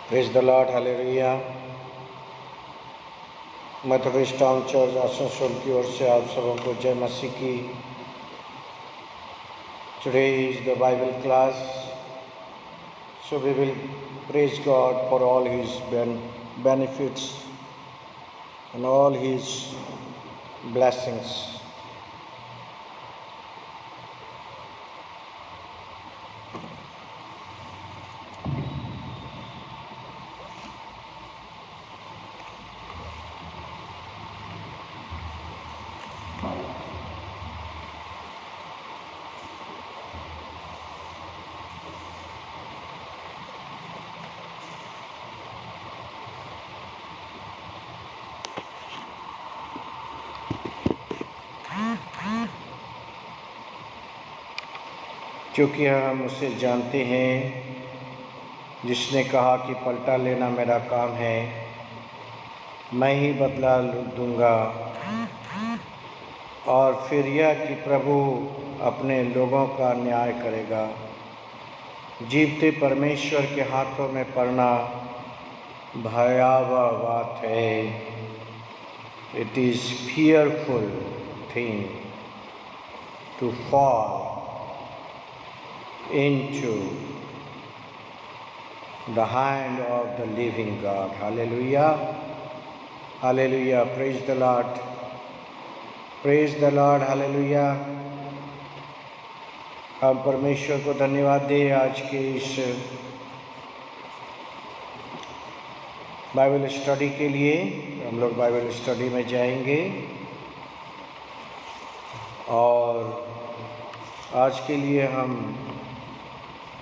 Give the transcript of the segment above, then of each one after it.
Praise the Lord, hallelujah. Methodist town church Asansol की ओर से आप सबों को जय मसीह की। Today is the Bible class, so we will praise God for all His benefits and all His blessings. क्योंकि हम उसे जानते हैं जिसने कहा कि पलटा लेना मेरा काम है, मैं ही बदला दूंगा। और फिर यह कि प्रभु अपने लोगों का न्याय करेगा। जीवते परमेश्वर के हाथों में पड़ना भयावह बात है। It is fearful thing to fall into the hand of the living God. Hallelujah. Hallelujah. Praise the Lord. Praise the Lord. Hallelujah. हम परमेश्वर को धन्यवाद दें आज के इस बाइबल स्टडी के लिए। हम लोग बाइबल स्टडी में जाएंगे और आज के लिए हम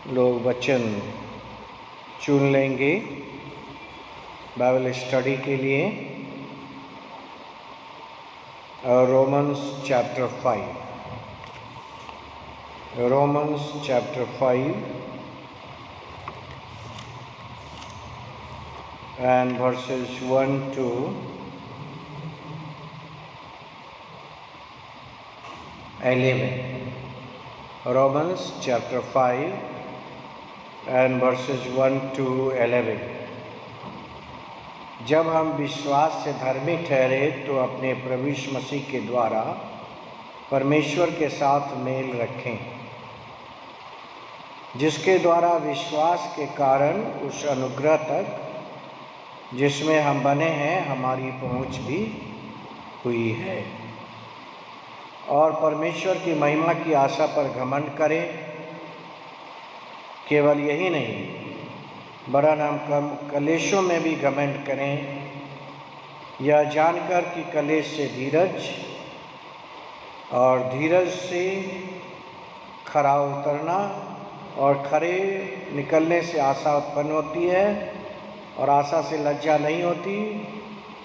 लोग वचन चुन लेंगे बाइबल स्टडी के लिए। Romans chapter 5 and verses 1 to 11. Romans chapter 5 and verses 1 to 11. जब हम विश्वास से धर्मी ठहरे तो अपने प्रभु यीशु मसीह के द्वारा परमेश्वर के साथ मेल रखें, जिसके द्वारा विश्वास के कारण उस अनुग्रह तक जिसमें हम बने हैं हमारी पहुंच भी हुई है। और परमेश्वर की महिमा की आशा पर घमंड करें। केवल यही नहीं वरन हम कलेशों में भी घमंड करें, यह जानकर कि कलेश से धीरज और धीरज से खरा उतरना और खरे निकलने से आशा उत्पन्न होती है और आशा से लज्जा नहीं होती,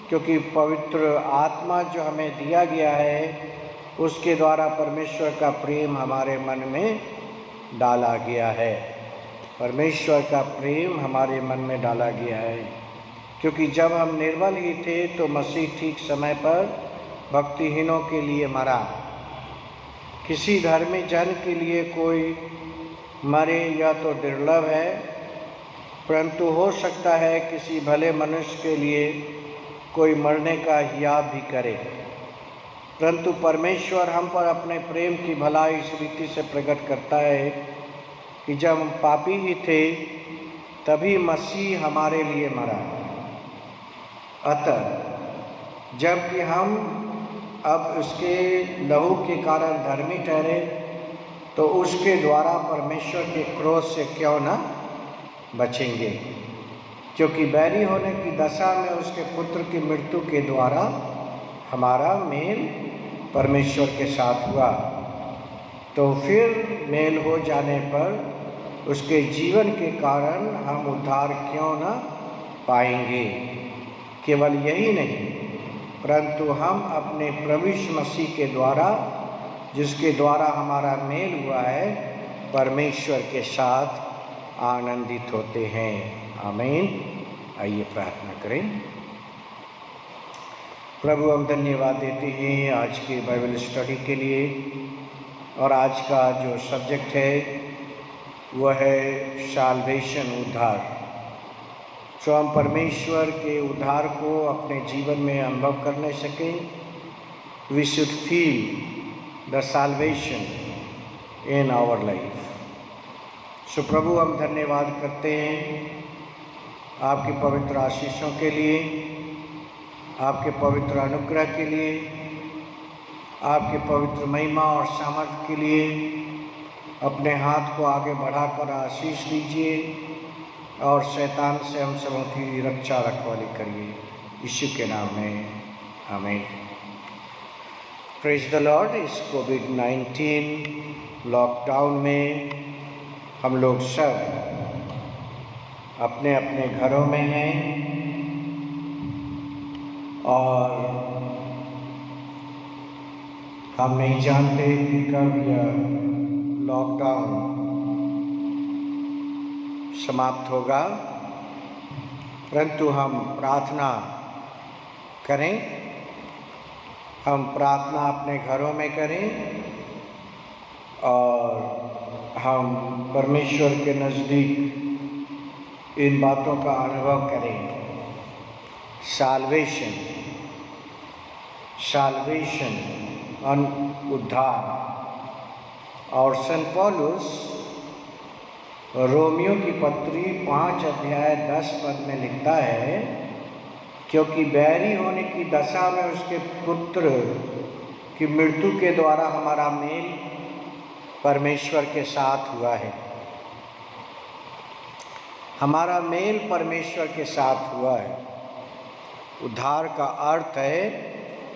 क्योंकि पवित्र आत्मा जो हमें दिया गया है उसके द्वारा परमेश्वर का प्रेम हमारे मन में डाला गया है। परमेश्वर का प्रेम हमारे मन में डाला गया है, क्योंकि जब हम निर्बल ही थे तो मसीह ठीक समय पर भक्तिहीनों के लिए मरा। किसी धर्मी जन के लिए कोई मरे यह तो दुर्लभ है, परंतु हो सकता है किसी भले मनुष्य के लिए कोई मरने का हियाव भी करे। परंतु परमेश्वर हम पर अपने प्रेम की भलाई इस रीति से प्रकट करता है कि जब हम पापी ही थे तभी मसीह हमारे लिए मरा। अतः जबकि हम अब उसके लहू के कारण धर्मी ठहरे तो उसके द्वारा परमेश्वर के क्रोध से क्यों न बचेंगे, क्योंकि बैरी होने की दशा में उसके पुत्र की मृत्यु के द्वारा हमारा मेल परमेश्वर के साथ हुआ, तो फिर मेल हो जाने पर उसके जीवन के कारण हम उद्धार क्यों न पाएंगे। केवल यही नहीं परंतु हम अपने प्रभु यीशु मसीह के द्वारा जिसके द्वारा हमारा मेल हुआ है परमेश्वर के साथ आनंदित होते हैं। आमीन। आइए प्रार्थना करें। प्रभु हम धन्यवाद देते हैं आज के बाइबल स्टडी के लिए, और आज का जो सब्जेक्ट है वह है साल्वेशन, उद्धार। सो हम परमेश्वर के उद्धार को अपने जीवन में अनुभव करने सकें। We should feel the salvation in our life. So प्रभु, हम धन्यवाद करते हैं आपकी पवित्र आशीषों के लिए, आपके पवित्र अनुग्रह के लिए, आपके पवित्र महिमा और सामर्थ्य के लिए। अपने हाथ को आगे बढ़ाकर आशीष दीजिए और शैतान से हम सबों की रक्षा रखवाली करिए, यीशु के नाम में, आमीन। Praise the Lord. इस कोविड-19 लॉकडाउन में हम लोग सब अपने अपने घरों में हैं और हम नहीं जानते कि कब यह लॉकडाउन समाप्त होगा, परंतु हम प्रार्थना करें। हम प्रार्थना अपने घरों में करें और हम परमेश्वर के नज़दीक इन बातों का अनुभव करें। साल्वेशन उद्धार। और संत पौलुस रोमियो की पत्री 5 अध्याय 10 पद में लिखता है, क्योंकि बैरी होने की दशा में उसके पुत्र की मृत्यु के द्वारा हमारा मेल परमेश्वर के साथ हुआ है। हमारा मेल परमेश्वर के साथ हुआ है। उद्धार का अर्थ है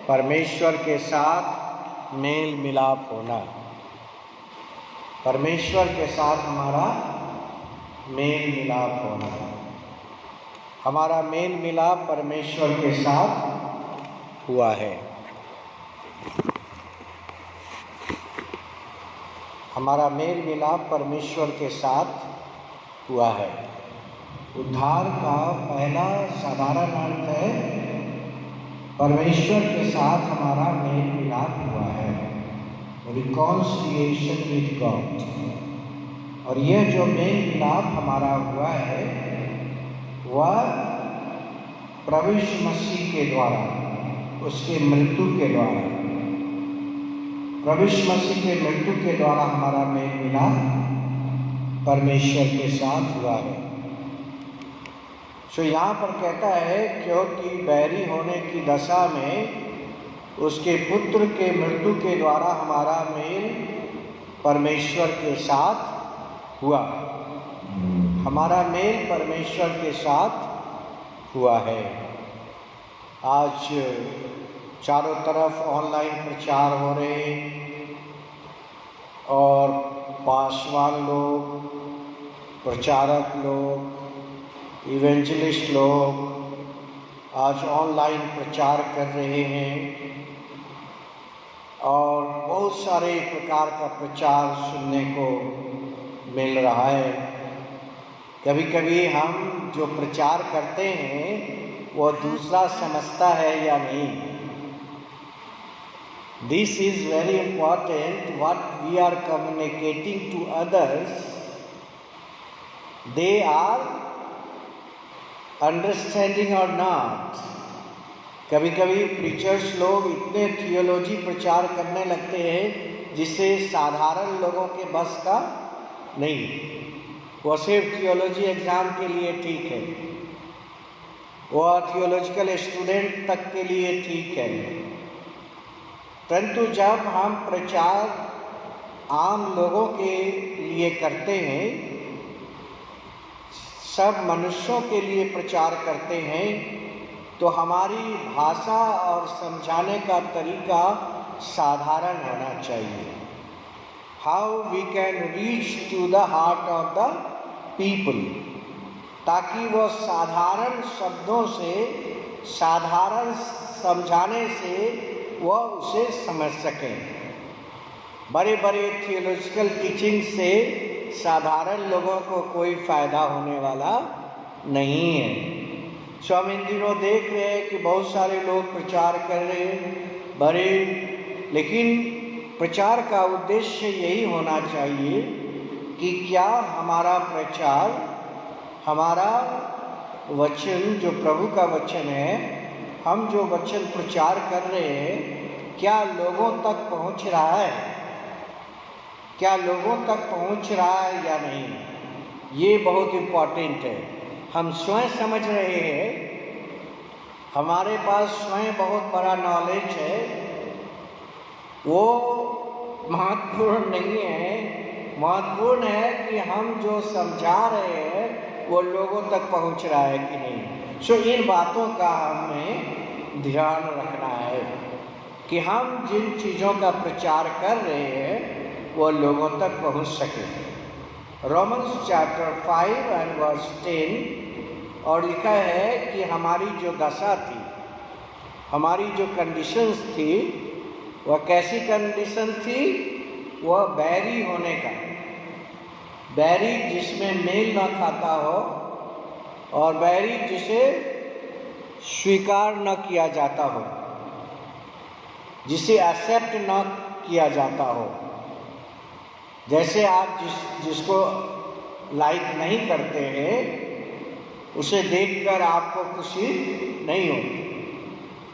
परमेश्वर के साथ मेल मिलाप होना। परमेश्वर के साथ हमारा मेल मिलाप होना। हमारा मेल मिलाप परमेश्वर के साथ हुआ है। हमारा मेल मिलाप परमेश्वर के साथ हुआ है। उद्धार का पहला साधारण अर्थ है परमेश्वर के साथ हमारा मेल मिलाप हुआ है, रिकॉन्सिलिएशन विद गॉड। और यह जो मेल मिलाप हमारा हुआ है वह प्रभु यीशु मसीह के द्वारा, उसके मृत्यु के द्वारा, प्रभु यीशु मसीह के मृत्यु के द्वारा हमारा मेल मिलाप परमेश्वर के साथ हुआ है। सो यहाँ पर कहता है, क्योंकि बैरी होने की दशा में उसके पुत्र के मृत्यु के द्वारा हमारा मेल परमेश्वर के साथ हुआ। हमारा मेल परमेश्वर के साथ हुआ है। आज चारों तरफ ऑनलाइन प्रचार हो रहे हैं और पासवान लोग, प्रचारक लोग, इवेंजलिस्ट लोग आज ऑनलाइन प्रचार कर रहे हैं और बहुत सारे प्रकार का प्रचार सुनने को मिल रहा है। कभी कभी हम जो प्रचार करते हैं वो दूसरा समझता है या नहीं। This is very important. What we are communicating to others, they are understanding और नॉट। कभी कभी प्रीचर्स लोग इतने थियोलॉजी प्रचार करने लगते हैं जिससे साधारण लोगों के बस का नहीं। वो सिर्फ थियोलॉजी एग्ज़ाम के लिए ठीक है, वह थियोलॉजिकल स्टूडेंट तक के लिए ठीक है, परंतु जब हम प्रचार आम लोगों के लिए करते हैं, सब मनुष्यों के लिए प्रचार करते हैं, तो हमारी भाषा और समझाने का तरीका साधारण होना चाहिए। How we can reach to the heart of the people, ताकि वो साधारण शब्दों से, साधारण समझाने से वह उसे समझ सकें। बड़े बड़े थियोलॉजिकल टीचिंग से साधारण लोगों को कोई फ़ायदा होने वाला नहीं है। सो हम इन दिनों देख रहे हैं कि बहुत सारे लोग प्रचार कर रहे हैं बड़े, लेकिन प्रचार का उद्देश्य यही होना चाहिए कि क्या हमारा प्रचार, हमारा वचन जो प्रभु का वचन है, हम जो वचन प्रचार कर रहे हैं, क्या लोगों तक पहुंच रहा है? क्या लोगों तक पहुंच रहा है या नहीं? ये बहुत इम्पोर्टेंट है। हम स्वयं समझ रहे हैं, हमारे पास स्वयं बहुत बड़ा नॉलेज है, वो महत्वपूर्ण नहीं है। महत्वपूर्ण है कि हम जो समझा रहे हैं वो लोगों तक पहुंच रहा है कि नहीं। सो इन बातों का हमें ध्यान रखना है कि हम जिन चीज़ों का प्रचार कर रहे हैं वो लोगों तक पहुंच सके। रोमन्स चैप्टर 5 एंड वर्स 10 और लिखा है कि हमारी जो दशा थी, हमारी जो कंडीशंस थी, वह कैसी कंडीशन थी? वह बैरी होने का, बैरी जिसमें मेल न खाता हो और बैरी जिसे स्वीकार न किया जाता हो, जिसे एक्सेप्ट न किया जाता हो। जैसे आप जिसको लाइक नहीं करते हैं, उसे देखकर आपको खुशी नहीं होती,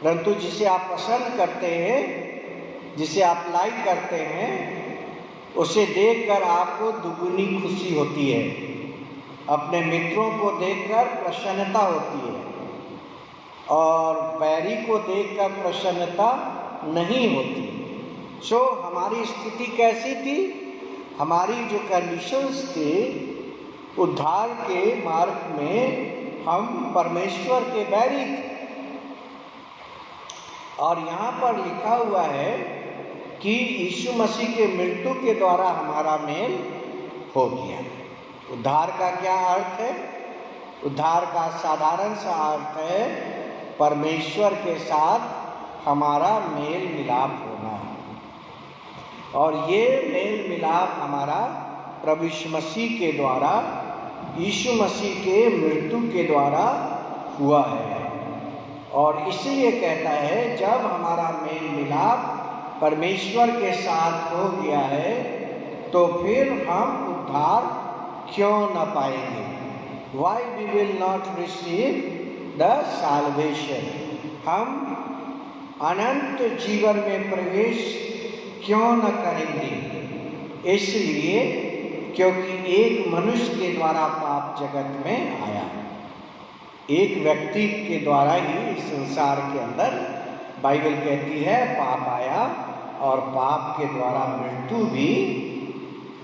परंतु जिसे आप पसंद करते हैं, जिसे आप लाइक करते हैं, उसे देखकर आपको दुगुनी खुशी होती है। अपने मित्रों को देखकर प्रसन्नता होती है और बैरी को देखकर प्रसन्नता नहीं होती। सो हमारी स्थिति कैसी थी? हमारी जो कंडीशंस थी, उद्धार के मार्ग में हम परमेश्वर के बैरी थे। और यहाँ पर लिखा हुआ है कि यीशु मसीह के मृत्यु के द्वारा हमारा मेल हो गया। उद्धार का क्या अर्थ है? उद्धार का साधारण सा अर्थ है परमेश्वर के साथ हमारा मेल मिलाप होना। और ये मेल मिलाप हमारा प्रभु यीशु मसीह के द्वारा, यीशु मसीह के मृत्यु के द्वारा हुआ है। और इसलिए कहता है, जब हमारा मेल मिलाप परमेश्वर के साथ हो गया है, तो फिर हम उद्धार क्यों न पाएंगे? Why we will not receive the salvation? हम अनंत जीवन में प्रवेश क्यों न करेंगे? इसलिए क्योंकि एक मनुष्य के द्वारा पाप जगत में आया। एक व्यक्ति के द्वारा ही इस संसार के अंदर, बाइबल कहती है, पाप आया और पाप के द्वारा मृत्यु भी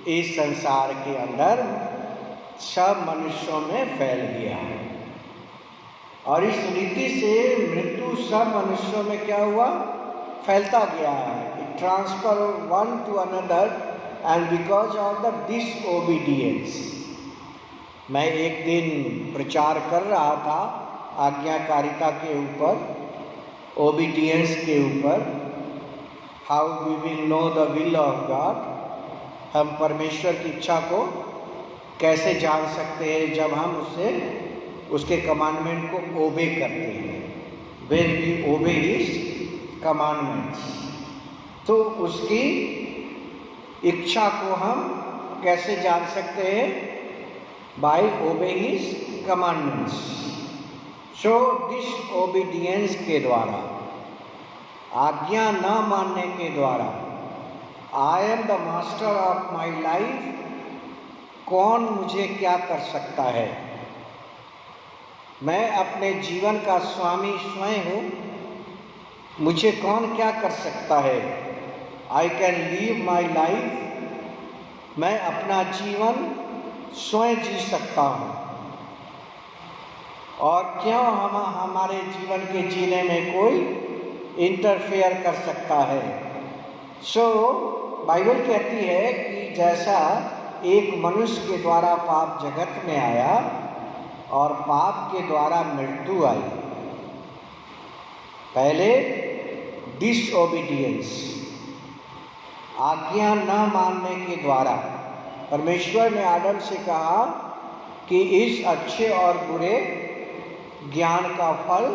इस संसार के अंदर सब मनुष्यों में फैल गया। और इस रीति से मृत्यु सब मनुष्यों में क्या हुआ? फैलता गया। It transfer one to another and because of the disobedience. मैं एक दिन प्रचार कर रहा था आज्ञाकारिता के ऊपर, ओबीडियंस के ऊपर, how we will know the will of God. हम परमेश्वर की इच्छा को कैसे जान सकते हैं जब हम उसके कमांडमेंट को ओबे करते हैं। When we obey his commandments, तो उसकी इच्छा को हम कैसे जान सकते हैं? By obey his commandments. So disobedience के द्वारा, आज्ञा न मानने के द्वारा, I am the master of my life, कौन मुझे क्या कर सकता है? मैं अपने जीवन का स्वामी स्वयं हूँ, मुझे कौन क्या कर सकता है? I can live my life, मैं अपना जीवन स्वयं जी सकता हूँ। और क्यों हमारे जीवन के जीने में कोई इंटरफेयर कर सकता है? सो बाइबल कहती है कि जैसा एक मनुष्य के द्वारा पाप जगत में आया और पाप के द्वारा मृत्यु आई। पहले डिसओबीडियंस, आज्ञा न मानने के द्वारा परमेश्वर ने आदम से कहा कि इस अच्छे और बुरे ज्ञान का फल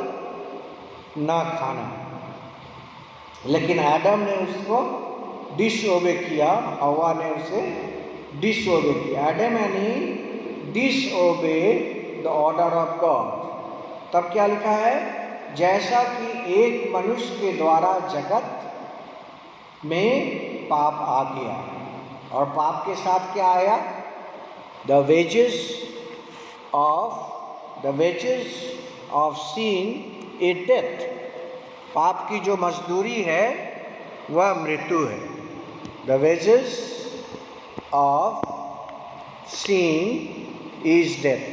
न खाना, लेकिन आदम ने उसको डिसओबे किया, हवा ने उसे डिसओबे किया। Adam and he disobey the order of God. तब क्या लिखा है? जैसा कि एक मनुष्य के द्वारा जगत में पाप आ गया, और पाप के साथ क्या आया? The wages of sin is death. पाप की जो मजदूरी है वह मृत्यु है। The wages of sin is death.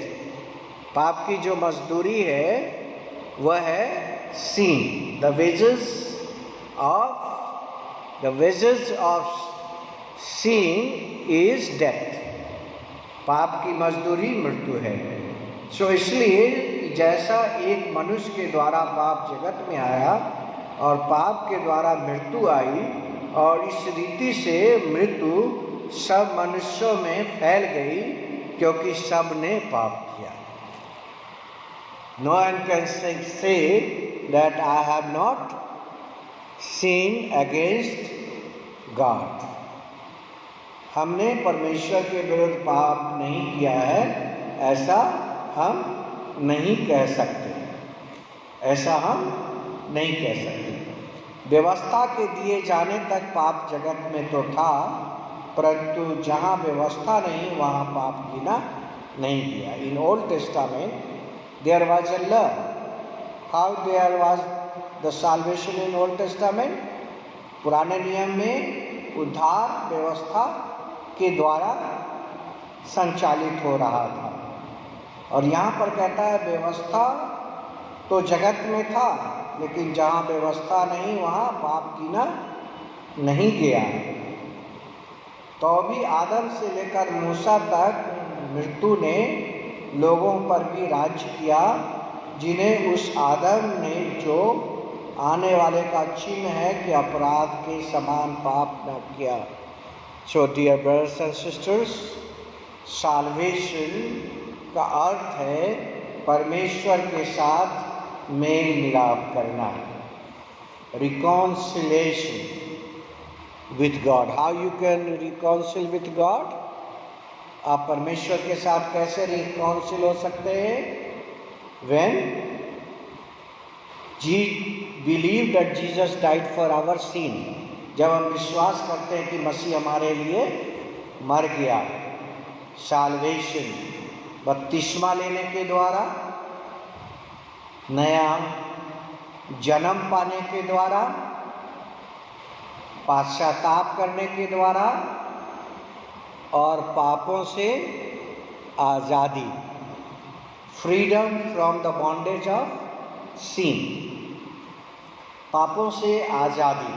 पाप की जो मजदूरी है वह है sin। The wages of sin is death. पाप की मजदूरी मृत्यु है। सो इसलिए जैसा एक मनुष्य के द्वारा पाप जगत में आया और पाप के द्वारा मृत्यु आई, और इस रीति से मृत्यु सब मनुष्यों में फैल गई क्योंकि सब ने पाप किया। No one can say that I have not sinned against God. हमने परमेश्वर के विरुद्ध पाप नहीं किया है, ऐसा हम नहीं कह सकते। ऐसा हम नहीं कह सकते। व्यवस्था के दिए जाने तक पाप जगत में तो था, परंतु जहाँ व्यवस्था नहीं वहाँ पाप गिना नहीं किया। In old testament there was a law. How there was the salvation in Old Testament? पुराने नियम में उद्धार व्यवस्था के द्वारा संचालित हो रहा था, और यहाँ पर कहता है व्यवस्था तो जगत में था, लेकिन जहाँ व्यवस्था नहीं वहाँ पाप गिना नहीं गया। तो भी आदम से लेकर मूसा तक मृत्यु ने लोगों पर भी राज्य किया, जिन्हें उस आदम ने जो आने वाले का चिन्ह है कि अपराध के समान पाप न किया। So dear brothers and sisters, salvation का अर्थ है परमेश्वर के साथ मेल मिलाप करना, reconciliation with God. How you can reconcile with God? आप परमेश्वर के साथ कैसे रिकॉन्सिल हो सकते हैं? When believe that Jesus died for our sin, जब हम विश्वास करते हैं कि मसीह हमारे लिए मर गया। साल्वेशन बपतिस्मा लेने के द्वारा, नया जन्म पाने के द्वारा, पश्चाताप करने के द्वारा, और पापों से आज़ादी, freedom from the bondage of sin. पापों से आज़ादी,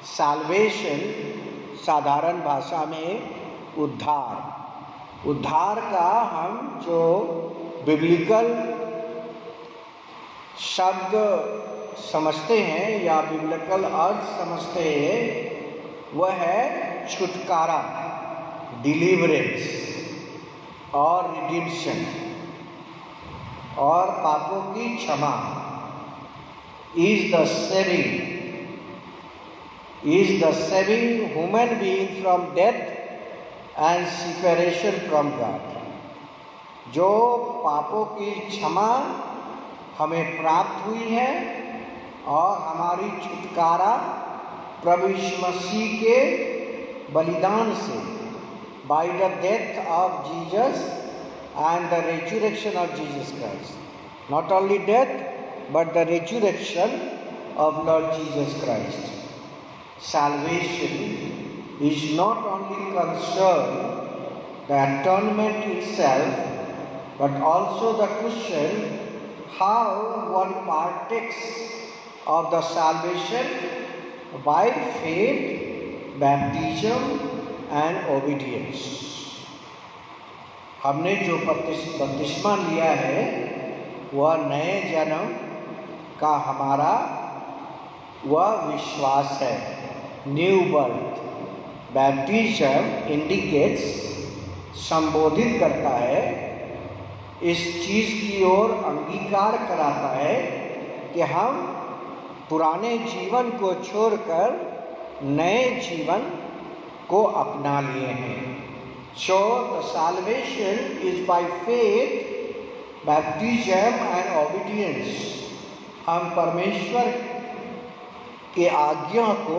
साल्वेशन साधारण भाषा में उद्धार। उद्धार का हम जो बिब्लिकल शब्द समझते हैं या बिब्लिकल अर्थ समझते हैं वह है छुटकारा, डिलीवरेंस और रिडिम्पशन, और पापों की क्षमा। Is the saving human being from death and separation from God. जो पापों की क्षमा हमें प्राप्त हुई है और हमारी छुटकारा प्रभु यीशु मसीह के बलिदान से, by the death of Jesus and the resurrection of Jesus Christ. Not only death, but the resurrection of Lord Jesus Christ. Salvation is not only concerned the atonement itself, but also the question how one partakes of the salvation by faith, baptism and obedience. हमने जो बपतिस्मा लिया है वह नए जन्म का हमारा वह विश्वास है, न्यू बर्थ। बैप्टिज्म इंडिकेट्स, संबोधित करता है, इस चीज़ की ओर अंगीकार कराता है कि हम पुराने जीवन को छोड़कर नए जीवन को अपना लिए हैं। So the salvation is by faith baptism and obedience, हम परमेश्वर के आज्ञा को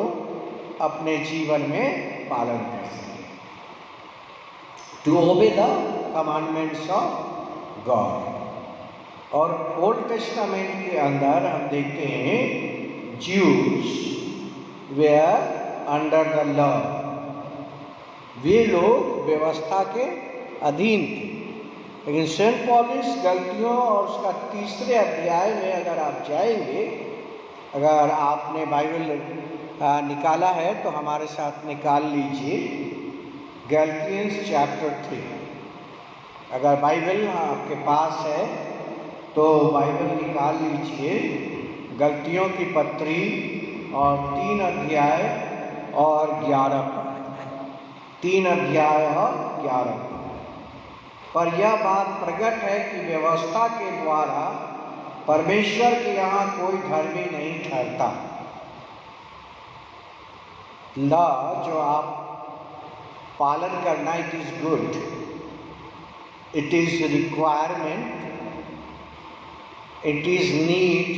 अपने जीवन में पालन कर सकें, to obey the commandments of God. और ओल्ड टेस्टामेंट के अंदर हम देखते हैं Jews were under the law, वे लोग व्यवस्था के अधीन थे। लेकिन सेंट पॉलस गलतियों और उसका 3 अध्याय में अगर आप जाएंगे, अगर आपने बाइबल निकाला है तो हमारे साथ निकाल लीजिए गैलतियंस चैप्टर 3। अगर बाइबल आपके पास है तो बाइबल निकाल लीजिए, गलतियों की पत्री और 3 अध्याय और 11 पद, 3 अध्याय और 11 पद। पर यह बात प्रकट है कि व्यवस्था के द्वारा परमेश्वर के यहाँ कोई धर्मी नहीं ठहरता। लॉ जो आप पालन करना, it is good, it is requirement, it is need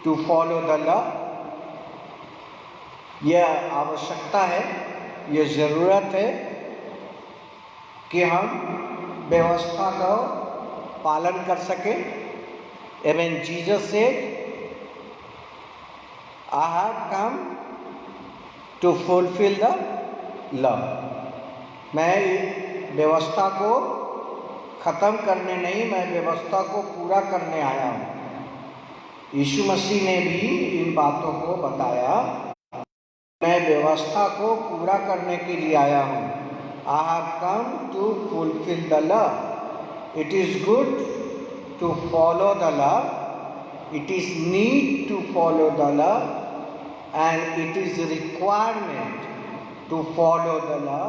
to follow the law. यह आवश्यकता है, यह ज़रूरत है कि हम व्यवस्था का पालन कर सकें। Even Jesus said, I have come to fulfill the law. मैं व्यवस्था को ख़त्म करने नहीं, मैं व्यवस्था को पूरा करने आया हूँ। यीशु मसीह ने भी इन बातों को बताया, मैं व्यवस्था को पूरा करने के लिए आया हूँ। I have come to fulfill the law. It is good to follow the law. It is need to follow the law, and it is requirement to follow the law.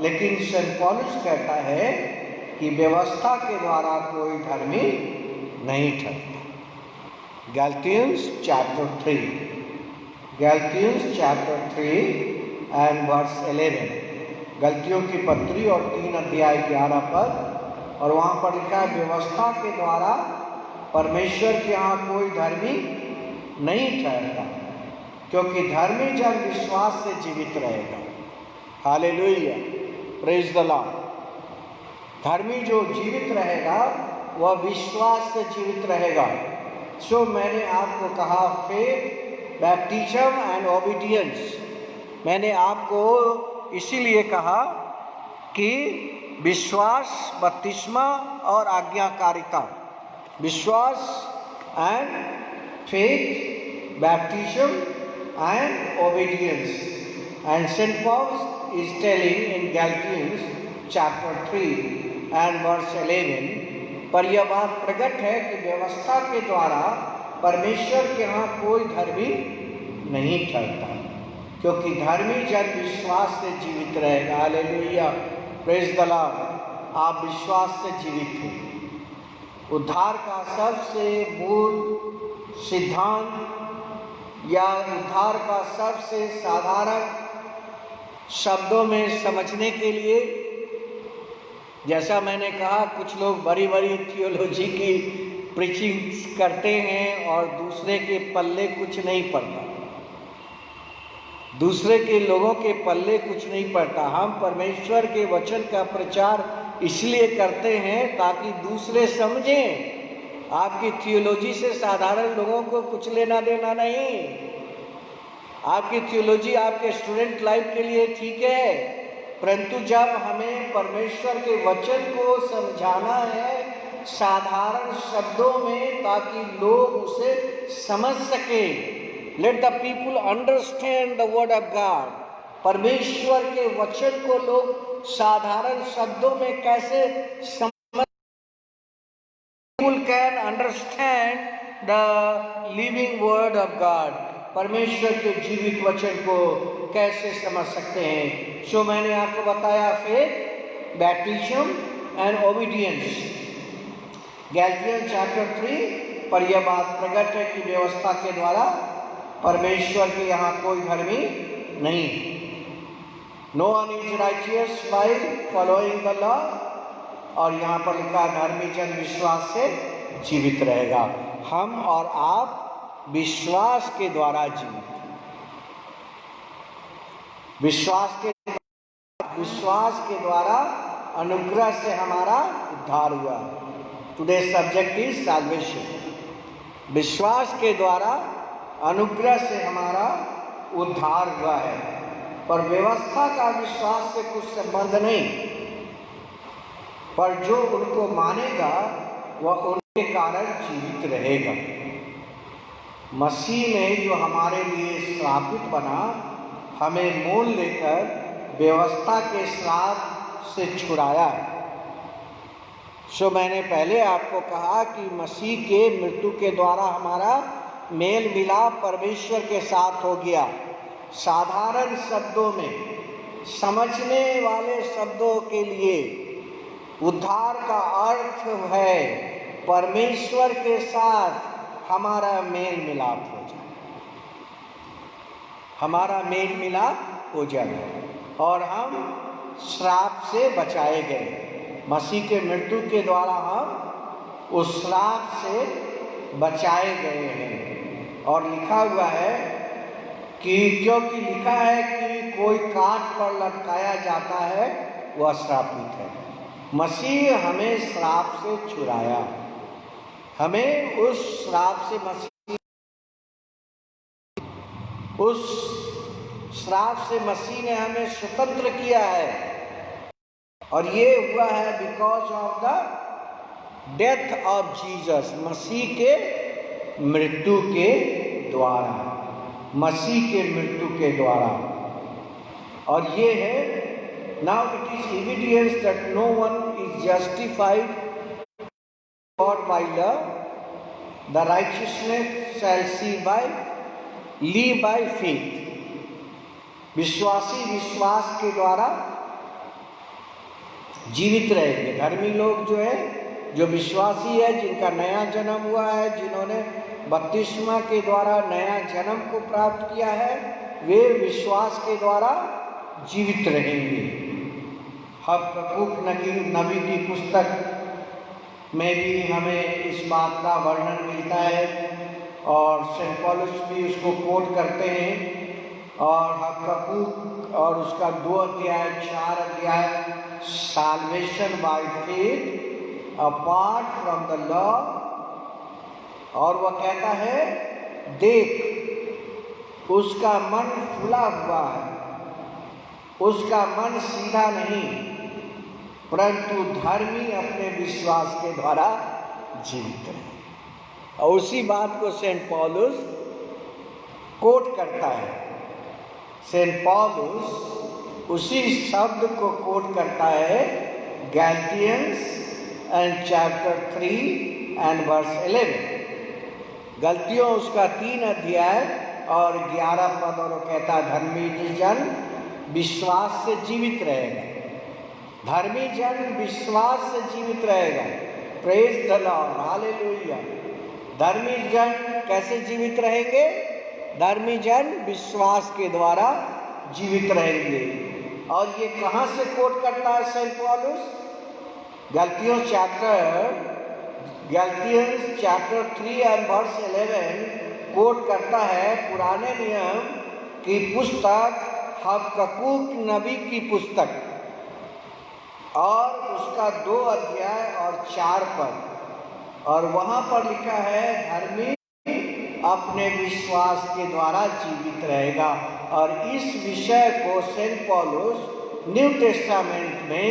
लेकिन सेंट पॉलस कहता है कि व्यवस्था के द्वारा कोई धर्मी नहीं ठहरता। गैलतियंस चैप्टर 3, गैलतियंस चैप्टर 3 एंड वर्स 11, गलतियों की पत्री और 3 अध्याय 11 पद। और वहाँ पर लिखा है, व्यवस्था के द्वारा परमेश्वर के यहाँ कोई धर्मी नहीं ठहरता, क्योंकि धर्मी जन विश्वास से जीवित रहेगा। Hallelujah, praise the Lord. धर्मी जो जीवित रहेगा वह विश्वास से जीवित रहेगा। सो मैंने आपको कहा फेथ, बैप्टिज्म एंड ओबीडियंस। मैंने आपको इसीलिए कहा कि विश्वास, बपतिस्मा और आज्ञाकारिता, विश्वास and faith, baptism and obedience. And Saint Paul is telling in Galatians chapter 3 and verse 11, पर यह बात प्रकट है कि व्यवस्था के द्वारा परमेश्वर के यहाँ कोई धर्मी नहीं ठहरता, क्योंकि धर्मी जन विश्वास से जीवित रहेगा। Hallelujah, praise the Lord. आप विश्वास से जीवित हैं। उद्धार का सबसे मूल सिद्धांत या उद्धार का सबसे साधारण शब्दों में समझने के लिए, जैसा मैंने कहा, कुछ लोग बड़ी बड़ी थियोलॉजी की प्रीचिंग करते हैं और दूसरे के पल्ले कुछ नहीं पड़ता, दूसरे के लोगों के पल्ले कुछ नहीं पड़ता। हम परमेश्वर के वचन का प्रचार इसलिए करते हैं ताकि दूसरे समझें। आपकी थियोलॉजी से साधारण लोगों को कुछ लेना देना नहीं। आपकी थियोलॉजी आपके स्टूडेंट लाइफ के लिए ठीक है, परंतु जब हमें परमेश्वर के वचन को समझाना है साधारण शब्दों में ताकि लोग उसे समझ सकें, let the people understand the word of God. परमेश्वर के वचन को लोग साधारण शब्दों में कैसे समझ, people can understand the living word of God. परमेश्वर के जीवित वचन को कैसे समझ सकते हैं। सो मैंने आपको बताया faith, baptism and obedience. Galatians chapter 3 पर यह बात प्रकट है कि व्यवस्था के द्वारा परमेश्वर के यहाँ कोई धर्मी नहीं। No one is righteous by following the law, और यहाँ पर लिखा धर्मी जन विश्वास से जीवित रहेगा। हम और आप विश्वास के द्वारा जीवित, विश्वास के द्वारा अनुग्रह से हमारा उद्धार हुआ। Today subject is salvation. विश्वास के द्वारा अनुग्रह से हमारा उद्धार हुआ है, पर व्यवस्था का विश्वास से कुछ संबंध नहीं, पर जो उनको मानेगा वह उनके कारण जीवित रहेगा। मसीह ने जो हमारे लिए श्रापित बना, हमें मोल लेकर व्यवस्था के श्राप से छुड़ाया। सो मैंने पहले आपको कहा कि मसीह के मृत्यु के द्वारा हमारा मेल मिलाप परमेश्वर के साथ हो गया। साधारण शब्दों में, समझने वाले शब्दों के लिए उद्धार का अर्थ है परमेश्वर के साथ हमारा मेल मिलाप हो जाए, हमारा मेल मिलाप हो जाए और हम श्राप से बचाए गए। मसीह के मृत्यु के द्वारा हम उस श्राप से बचाए गए हैं। और लिखा हुआ है कि क्योंकि लिखा है कि कोई काठ पर लटकाया जाता है वह श्रापित है। मसीह हमें श्राप से छुड़ाया, हमें उस श्राप से मसीह ने हमें स्वतंत्र किया है। और ये हुआ है because of the death of Jesus, मसीह के मृत्यु के द्वारा, मसीह के मृत्यु के द्वारा। और ये है, now it is evidence that no one is justified God by law, the righteousness shall see by live by faith. विश्वासी विश्वास के द्वारा जीवित रहेंगे। धर्मी लोग जो है, जो विश्वासी है, जिनका नया जन्म हुआ है, जिन्होंने बपतिस्मा के द्वारा नया जन्म को प्राप्त किया है, वे विश्वास के द्वारा जीवित रहेंगे। हबक्कूक नबी की पुस्तक में भी हमें इस बात का वर्णन मिलता है और सेंट पॉलस भी उसको कोट करते हैं। और हबक्कूक और उसका 2 अध्याय 4 अध्याय, salvation by faith apart from the law. और वह कहता है, देख उसका मन फूला हुआ है, उसका मन सीधा नहीं, परंतु धर्मी अपने विश्वास के द्वारा जीवित है। और उसी बात को सेंट पॉलुस कोट करता है। सेंट पॉलुस उसी शब्द को कोट करता है गैलतियंस एंड चैप्टर 3 एंड वर्स 11। गलतियों उसका 3 अध्याय और 11 पद, और कहता है धर्मी जन विश्वास से जीवित रहेगा। धर्मी जन विश्वास से जीवित रहेगा। Praise the Lord, hallelujah. धर्मी जन कैसे जीवित रहेंगे? धर्मी जन विश्वास के द्वारा जीवित रहेंगे। और ये कहाँ से कोट करता है सेंट पॉलुस? गलतियों चैप्टर 3 एंड वर्स 11 कोट करता है पुराने नियम की पुस्तक हबक्कूक नबी की पुस्तक, और उसका 2 अध्याय और 4 पद। और वहाँ पर लिखा है धर्मी अपने विश्वास के द्वारा जीवित रहेगा। और इस विषय को सेंट पॉलुस न्यू टेस्टामेंट में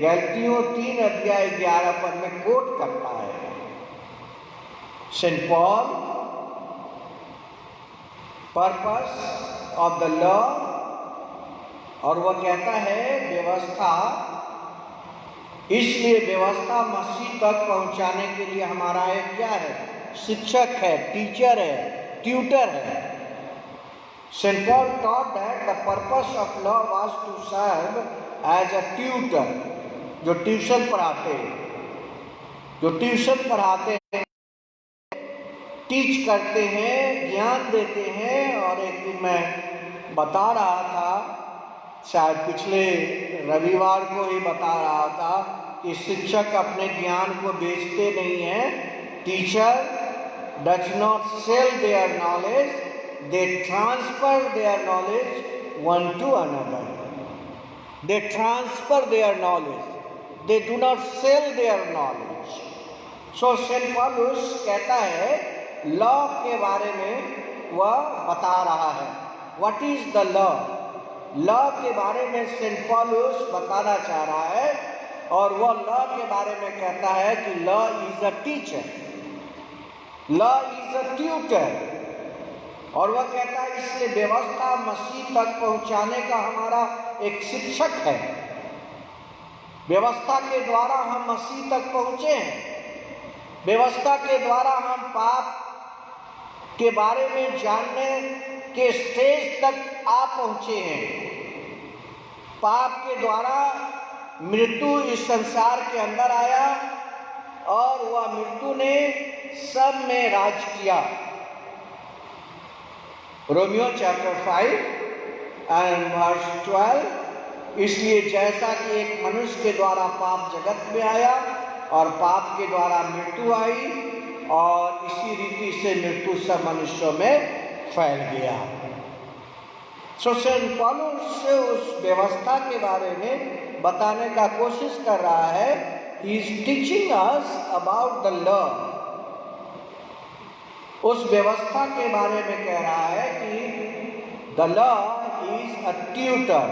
गलतियों 3 अध्याय 11 पद में कोट करता है। Saint Paul, purpose of the law, और वह कहता है व्यवस्था, इसलिए व्यवस्था मसीह तक पहुंचाने के लिए हमारा एक क्या है? शिक्षक है, टीचर है, ट्यूटर है। Saint Paul taught that the purpose of law was to serve as a tutor, जो ट्यूशन पढ़ाते हैं, टीच करते हैं, ज्ञान देते हैं। और एक दिन मैं बता रहा था, शायद पिछले रविवार को ही बता रहा था कि शिक्षक अपने ज्ञान को बेचते नहीं हैं। Teacher does not sell their knowledge, they transfer their knowledge one to another. They transfer their knowledge, they do not sell their knowledge. So Saint पॉलुस कहता है लॉ के बारे में वह बता रहा है। What is the law? Law के बारे में सेंट पॉलुस बताना चाह रहा है, और वह लॉ के बारे में कहता है कि law is a teacher, law is a tutor. और वह कहता है इसलिए व्यवस्था मसीह तक पहुंचाने का हमारा एक शिक्षक है। व्यवस्था के द्वारा हम मसीह तक पहुंचे हैं। व्यवस्था के द्वारा हम पाप के बारे में जानने के स्टेज तक आ पहुंचे हैं। पाप के द्वारा मृत्यु इस संसार के अंदर आया और वह मृत्यु ने सब में राज किया। Romeo chapter 5 and verse 12। इसलिए जैसा कि एक मनुष्य के द्वारा पाप जगत में आया और पाप के द्वारा मृत्यु आई, और इसी रीति से मृत्यु सब मनुष्यों में फैल गया। सो सेंट पॉलुस उस व्यवस्था के बारे में बताने का कोशिश कर रहा है। He is teaching us about the law. उस व्यवस्था के बारे में कह रहा है कि the law is a tutor,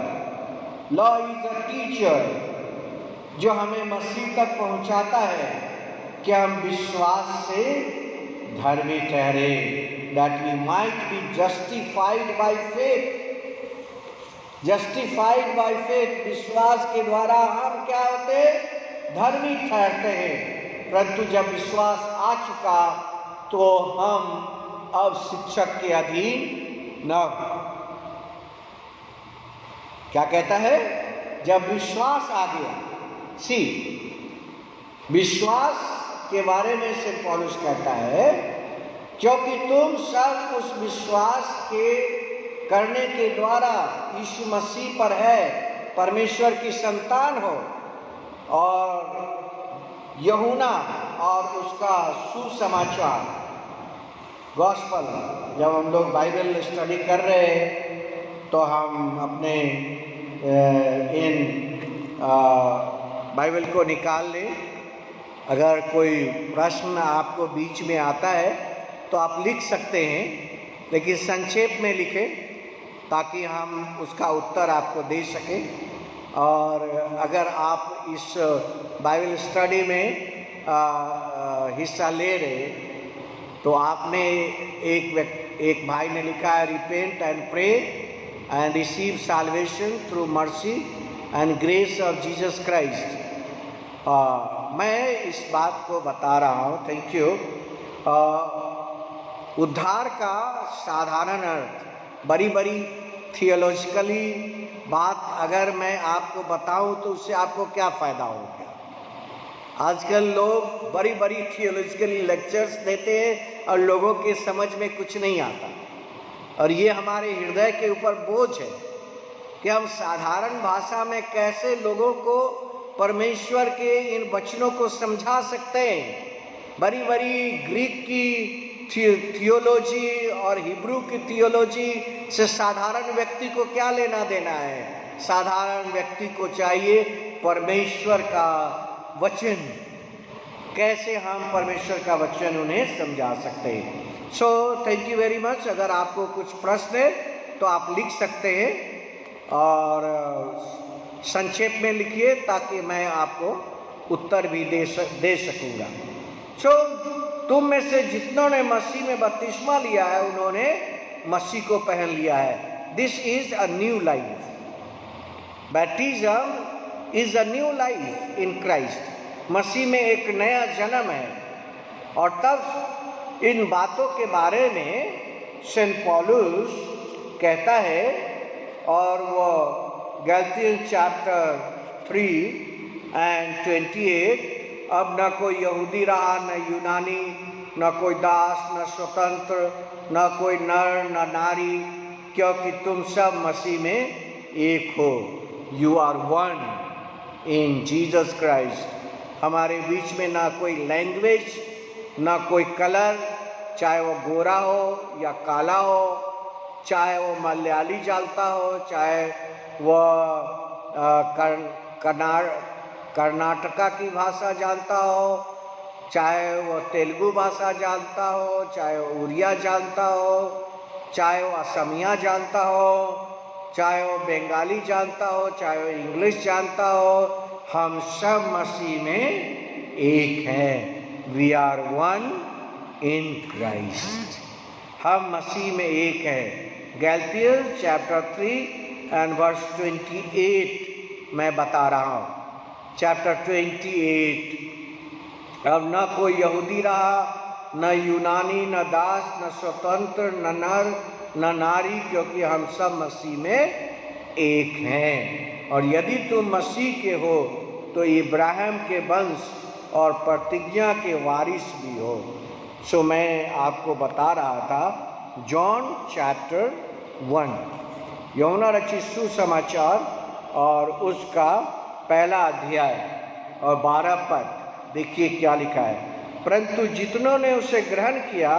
law is a teacher, जो हमें मसीह तक पहुंचाता है कि हम विश्वास से धर्मी ठहरे, that we might be justified by faith. Justified by faith, विश्वास के द्वारा हम क्या होते? धर्मी ठहरते हैं। परंतु जब विश्वास आ चुका तो हम अब शिक्षक के अधीन न। क्या कहता है? जब विश्वास आ गया। सी, विश्वास के बारे में से पौलुस कहता है क्योंकि तुम सब उस विश्वास के करने के द्वारा यीशु मसीह पर है परमेश्वर की संतान हो। और यूहन्ना और उसका सुसमाचार गॉस्पल, जब हम लोग बाइबल स्टडी कर रहे हैं तो हम अपने इन बाइबल को निकाल लें। अगर कोई प्रश्न आपको बीच में आता है तो आप लिख सकते हैं, लेकिन संक्षेप में लिखें ताकि हम उसका उत्तर आपको दे सकें। और अगर आप इस बाइबल स्टडी में हिस्सा ले रहे तो आपने एक भाई ने लिखा है repent and pray and receive salvation through mercy and grace of Jesus Christ. मैं इस बात को बता रहा हूँ, थैंक यू। उद्धार का साधारण अर्थ, बड़ी बड़ी थियोलॉजिकली बात अगर मैं आपको बताऊं तो उससे आपको क्या फ़ायदा होगा? आजकल लोग बड़ी बड़ी थियोलॉजिकली लेक्चर्स देते हैं और लोगों के समझ में कुछ नहीं आता, और ये हमारे हृदय के ऊपर बोझ है कि हम साधारण भाषा में कैसे लोगों को परमेश्वर के इन वचनों को समझा सकते हैं। बड़ी बड़ी ग्रीक की थियोलॉजी और हिब्रू की थियोलॉजी से साधारण व्यक्ति को क्या लेना देना है? साधारण व्यक्ति को चाहिए परमेश्वर का वचन। कैसे हम परमेश्वर का वचन उन्हें समझा सकते हैं? So thank you very much. अगर आपको कुछ प्रश्न है तो आप लिख सकते हैं और संक्षेप में लिखिए ताकि मैं आपको उत्तर भी दे सकूँगा। सो तुम में से जितनों ने मसीह में बपतिस्मा लिया है उन्होंने मसीह को पहन लिया है। This is a new life. Baptism is a new life in Christ. मसीह में एक नया जन्म है। और तब इन बातों के बारे में सेंट पॉलुस कहता है, और वो गलतियों चैप्टर 3 एंड 28, अब न कोई यहूदी रहा न यूनानी, न कोई दास न स्वतंत्र, न कोई नर न नारी, क्योंकि तुम सब मसीह में एक हो। You are one in Jesus Christ. हमारे बीच में ना कोई लैंग्वेज, ना कोई कलर, चाहे वो गोरा हो या काला हो, चाहे वो मलयाली जानता हो, चाहे वह कर्नाटका की भाषा जानता हो, चाहे वो तेलुगु भाषा जानता हो, चाहे वो उड़िया जानता हो, चाहे वो असमिया जानता हो, चाहे वो बंगाली जानता हो, चाहे वो इंग्लिश जानता हो, हम सब मसीह में एक हैं। We are one in Christ. हम मसीह में एक हैं। गैलतियंस चैप्टर 3 एंड वर्स 28 मैं बता रहा हूँ। चैप्टर 28। अब न कोई यहूदी रहा, न यूनानी, न दास, न स्वतंत्र, न नर, न नारी, क्योंकि हम सब मसीह में एक हैं। और यदि तुम मसीह के हो तो इब्राहिम के वंश और प्रतिज्ञा के वारिस भी हो। सो मैं आपको बता रहा था जॉन चैप्टर 1, यूहन्ना रचित सुसमाचार और उसका पहला अध्याय और 12 पद। देखिए क्या लिखा है। परंतु जितनों ने उसे ग्रहण किया,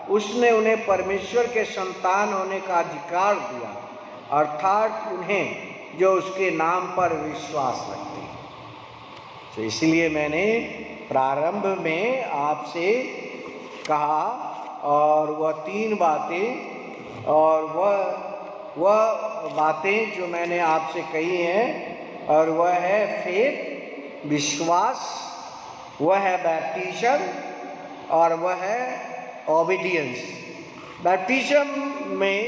उसने उन्हें परमेश्वर के संतान होने का अधिकार दिया, अर्थात उन्हें जो उसके नाम पर विश्वास रखते हैं। तो इसलिए मैंने प्रारंभ में आपसे कहा, और वह 3 बातें, और वह बातें जो मैंने आपसे कही हैं, और वह है फेथ, विश्वास, वह है बैप्टिज्म, और वह है ओबीडियंस। बैप्टिज्म में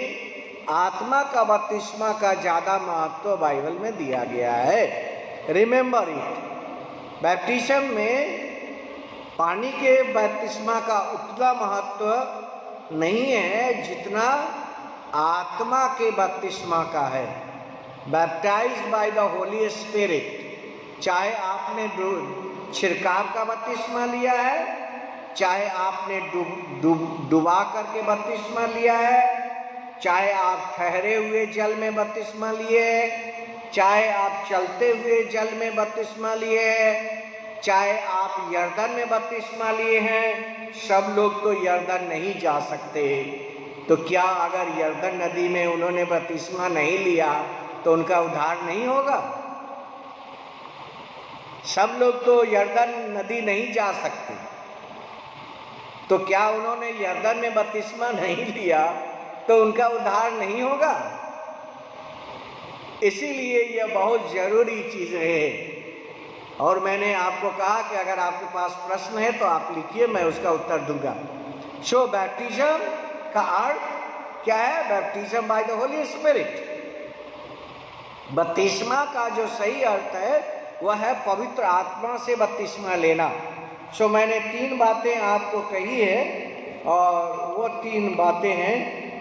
आत्मा का बपतिस्मा का ज़्यादा महत्व बाइबल में दिया गया है। Remember it. बैप्टिज्म में पानी के बपतिस्मा का उतना महत्व नहीं है जितना आत्मा के बपतिस्मा का है। Baptised by the Holi spirit. चाहे आपने छिड़काव का बपतिस्मा लिया है, चाहे आपने डुबा करके बपतिस्मा लिया है, चाहे आप ठहरे हुए जल में बपतिस्मा लिए, चाहे आप चलते हुए जल में बपतिस्मा लिए, चाहे आप यर्दन में बपतिस्मा लिए हैं, सब लोग तो यर्दन नहीं जा सकते। तो क्या अगर यर्दन नदी में उन्होंने बपतिस्मा नहीं लिया तो उनका उद्धार नहीं होगा? सब लोग तो यर्दन नदी नहीं जा सकते, तो क्या उन्होंने यर्दन में बपतिस्मा नहीं लिया तो उनका उद्धार नहीं होगा? इसीलिए यह बहुत जरूरी चीज है। और मैंने आपको कहा कि अगर आपके पास प्रश्न है तो आप लिखिए, मैं उसका उत्तर दूंगा। सो बैप्टिज्म का अर्थ क्या है? Baptism by the Holi spirit. बपतिस्मा का जो सही अर्थ है वह है पवित्र आत्मा से बपतिस्मा लेना। सो मैंने 3 बातें आपको कही है, और वो 3 बातें हैं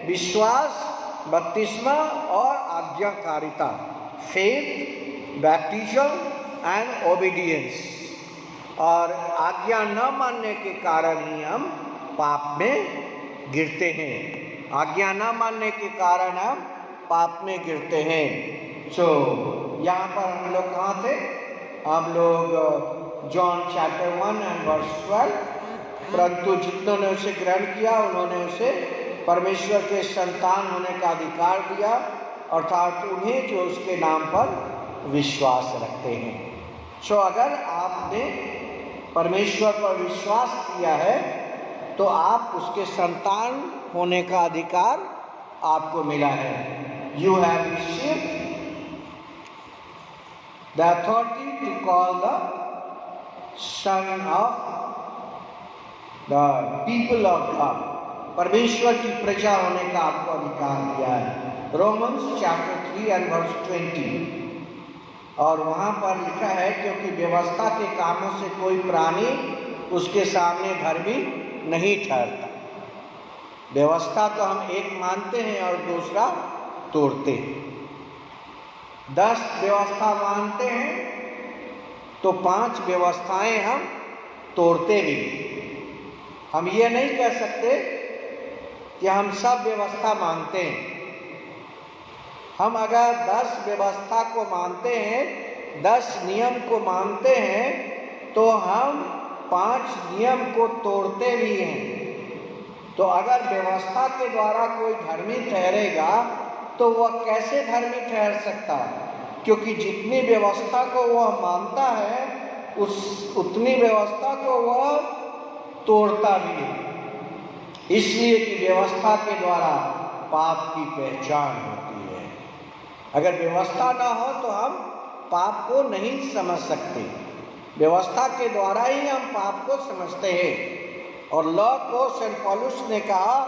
विश्वास, बपतिस्मा और आज्ञाकारिता। Faith, baptism and obedience. और आज्ञा न मानने के कारण ही हम पाप में गिरते हैं। आज्ञा न मानने के कारण हम पाप में गिरते हैं। सो यहाँ पर हम लोग कहाँ थे? हम लोग जॉन चैप्टर 1 एंड वर्स 12। परंतु जितनों ने उसे ग्रहण किया, उन्होंने उसे परमेश्वर के संतान होने का अधिकार दिया, अर्थात उन्हें जो उसके नाम पर विश्वास रखते हैं। सो अगर आपने परमेश्वर पर विश्वास किया है तो आप उसके संतान होने का अधिकार आपको मिला है। You have received the authority to call the son of the people of God. परमेश्वर की प्रजा होने का आपको अधिकार दिया है। Romans chapter 3 and verse 20। और वहाँ पर लिखा है, क्योंकि व्यवस्था के कामों से कोई प्राणी उसके सामने धर्मी नहीं ठहरता। व्यवस्था तो हम एक मानते हैं और दूसरा तोड़ते हैं। 10 व्यवस्था मानते हैं तो 5 व्यवस्थाएं हम तोड़ते भी। हम ये नहीं कह सकते कि हम सब व्यवस्था मानते हैं। हम अगर 10 व्यवस्था को मानते हैं, 10 नियम को मानते हैं, तो हम 5 नियम को तोड़ते भी हैं। तो अगर व्यवस्था के द्वारा कोई धर्मी ठहरेगा तो वह कैसे धर्मी ठहर सकता है? क्योंकि जितनी व्यवस्था को वह मानता है उतनी व्यवस्था को वह तोड़ता भी है। इसलिए कि व्यवस्था के द्वारा पाप की पहचान होती है। अगर व्यवस्था ना हो तो हम पाप को नहीं समझ सकते। व्यवस्था के द्वारा ही हम पाप को समझते हैं। और लॉ को सेंट पॉलुस ने कहा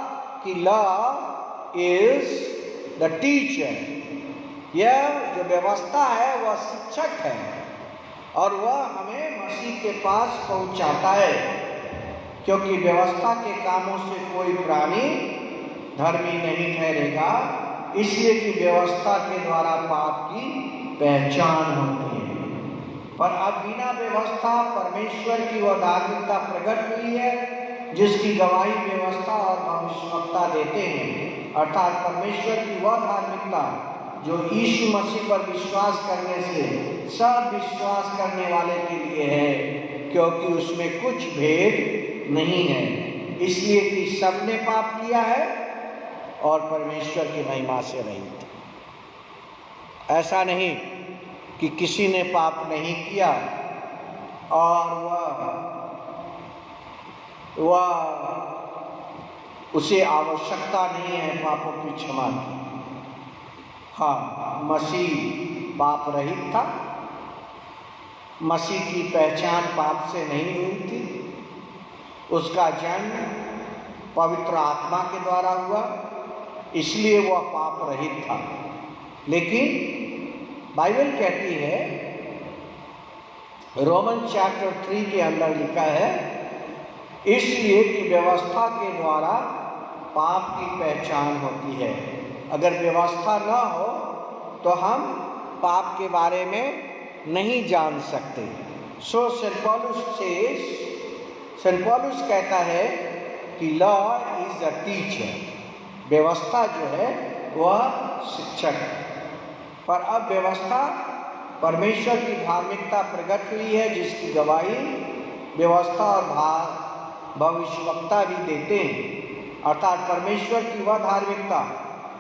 कि लॉ इज द टीचर। यह जो व्यवस्था है वह शिक्षक है और वह हमें मसीह के पास पहुंचाता है। क्योंकि व्यवस्था के कामों से कोई प्राणी धर्मी नहीं ठहरेगा, इसलिए कि व्यवस्था के द्वारा पाप की पहचान होती है। पर अब बिना व्यवस्था परमेश्वर की वह धार्मिकता प्रकट हुई है जिसकी गवाही व्यवस्था और भविष्यवक्ता देते हैं, अर्थात परमेश्वर की वह धार्मिकता जो यीशु मसीह पर विश्वास करने से सब विश्वास करने वाले के लिए है, क्योंकि उसमें कुछ भेद नहीं है। इसलिए कि सबने पाप किया है और परमेश्वर की महिमा से रहित। ऐसा नहीं कि किसी ने पाप नहीं किया और उसे आवश्यकता नहीं है पापों की क्षमा की। हाँ, मसीह पाप रहित था। मसीह की पहचान पाप से नहीं हुई थी। उसका जन्म पवित्र आत्मा के द्वारा हुआ, इसलिए वह पाप रहित था। लेकिन बाइबल कहती है, रोमन चैप्टर 3 के अंदर लिखा है, इसलिए कि व्यवस्था के द्वारा पाप की पहचान होती है। अगर व्यवस्था न हो तो हम पाप के बारे में नहीं जान सकते। सो सेंट पॉलुस कहता है कि लॉ इज अ टीचर। व्यवस्था जो है वह शिक्षक है। पर अब व्यवस्था परमेश्वर की धार्मिकता प्रकट हुई है जिसकी गवाही व्यवस्था और भविष्यवक्ता भी देते हैं, अर्थात परमेश्वर की वह धार्मिकता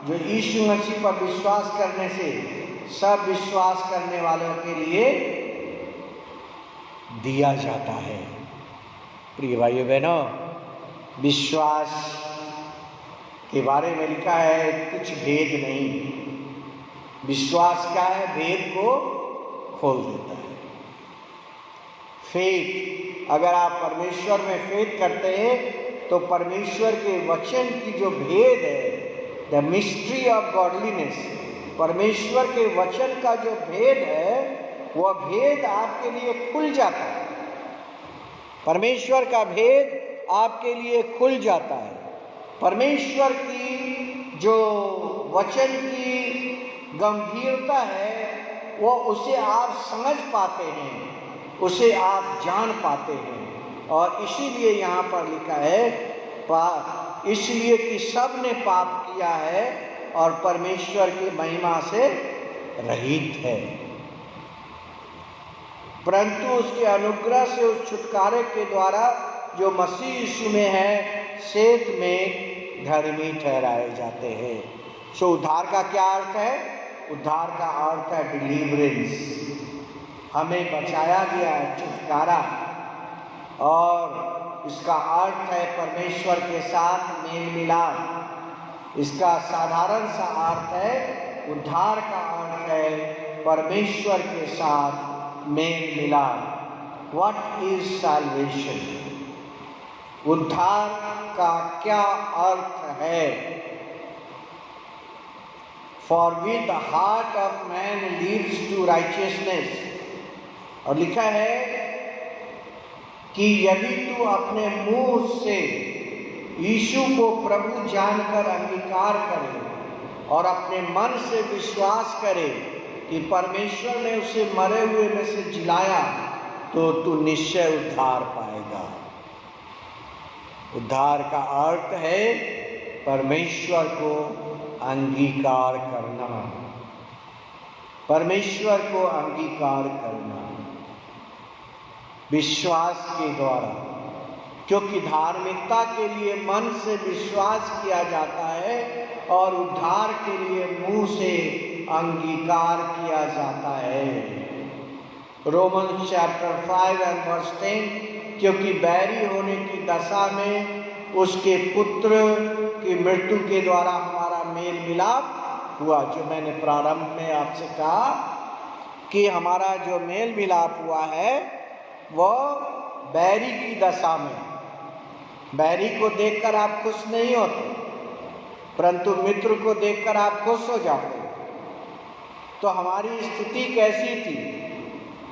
जो यीशु मसीह पर विश्वास करने से सब विश्वास करने वालों के लिए दिया जाता है। प्रिय भाइयों बहनों, विश्वास के बारे में लिखा है कुछ भेद नहीं। विश्वास क्या है? भेद को खोल देता है। फेथ, अगर आप परमेश्वर में फेथ करते हैं तो परमेश्वर के वचन की जो भेद है, द मिस्ट्री ऑफ गॉडलीनेस, परमेश्वर के वचन का जो भेद है वह भेद आपके लिए खुल जाता है। परमेश्वर का भेद आपके लिए खुल जाता है। परमेश्वर की जो वचन की गंभीरता है वो उसे आप समझ पाते हैं, उसे आप जान पाते हैं। और इसीलिए यहाँ पर लिखा है इसलिए कि सब ने पाप किया है और परमेश्वर की महिमा से रहित है, परंतु उसके अनुग्रह से उस छुटकारे के द्वारा जो मसीह यीशु में है सेत में धर्मी ठहराए जाते हैं। सो उद्धार का क्या अर्थ है? उद्धार का अर्थ है डिलीवरेंस। हमें बचाया गया है, छुटकारा। और इसका अर्थ है परमेश्वर के साथ मेल मिलाप। इसका साधारण सा अर्थ है, उद्धार का अर्थ है परमेश्वर के साथ मेल मिलाप। What is salvation? उद्धार का क्या अर्थ है? For with the heart of man leads to righteousness. और लिखा है कि यदि तू अपने मुंह से यीशु को प्रभु जानकर अंगीकार करे और अपने मन से विश्वास करे कि परमेश्वर ने उसे मरे हुए में से जिलाया, तो तू निश्चय उद्धार पाएगा। उद्धार का अर्थ है परमेश्वर को अंगीकार करना, परमेश्वर को अंगीकार करना। विश्वास के द्वारा, क्योंकि धार्मिकता के लिए मन से विश्वास किया जाता है और उद्धार के लिए मुंह से अंगीकार किया जाता है। रोमन्स चैप्टर 5 एंड वर्स 10, क्योंकि बैरी होने की दशा में उसके पुत्र की मृत्यु के द्वारा हमारा मेल मिलाप हुआ। जो मैंने प्रारंभ में आपसे कहा कि हमारा जो मेल मिलाप हुआ है वह बैरी की दशा में। बैरी को देखकर आप खुश नहीं होते, परंतु मित्र को देखकर आप खुश हो जाते। तो हमारी स्थिति कैसी थी?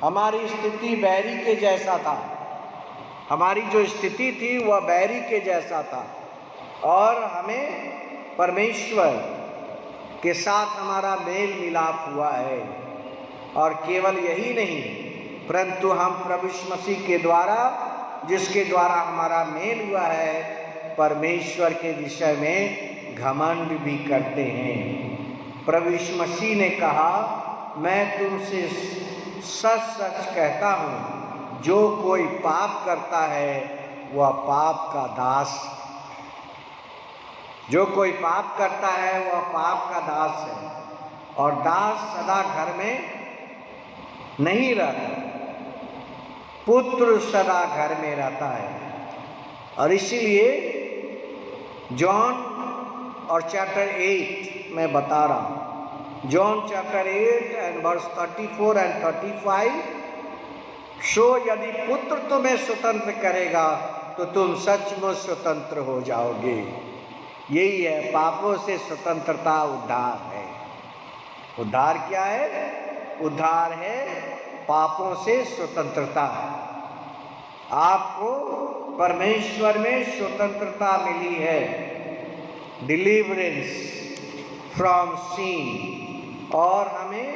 हमारी स्थिति बैरी के जैसा था। हमारी जो स्थिति थी वह बैरी के जैसा था, और हमें परमेश्वर के साथ हमारा मेल मिलाप हुआ है। और केवल यही नहीं, परंतु हम प्रभु यीशु मसीह के द्वारा, जिसके द्वारा हमारा मेल हुआ है, परमेश्वर के विषय में घमंड भी करते हैं। प्रभु यीशु मसीह ने कहा, मैं तुमसे सच सच कहता हूँ, जो कोई पाप करता है वह पाप का दास। जो कोई पाप करता है वह पाप का दास है, और दास सदा घर में नहीं रहता, पुत्र सदा घर में रहता है। और इसीलिए जॉन और चैप्टर 8 मैं बता रहा हूँ, John chapter 8 and verse 34 and 35, so यदि पुत्र तुम्हें स्वतंत्र करेगा तो तुम सचमुच स्वतंत्र हो जाओगे। यही है, पापों से स्वतंत्रता उद्धार है। उद्धार क्या है? उद्धार है पापों से स्वतंत्रता। आपको परमेश्वर में स्वतंत्रता मिली है, डिलीवरेंस फ्रॉम सिन, और हमें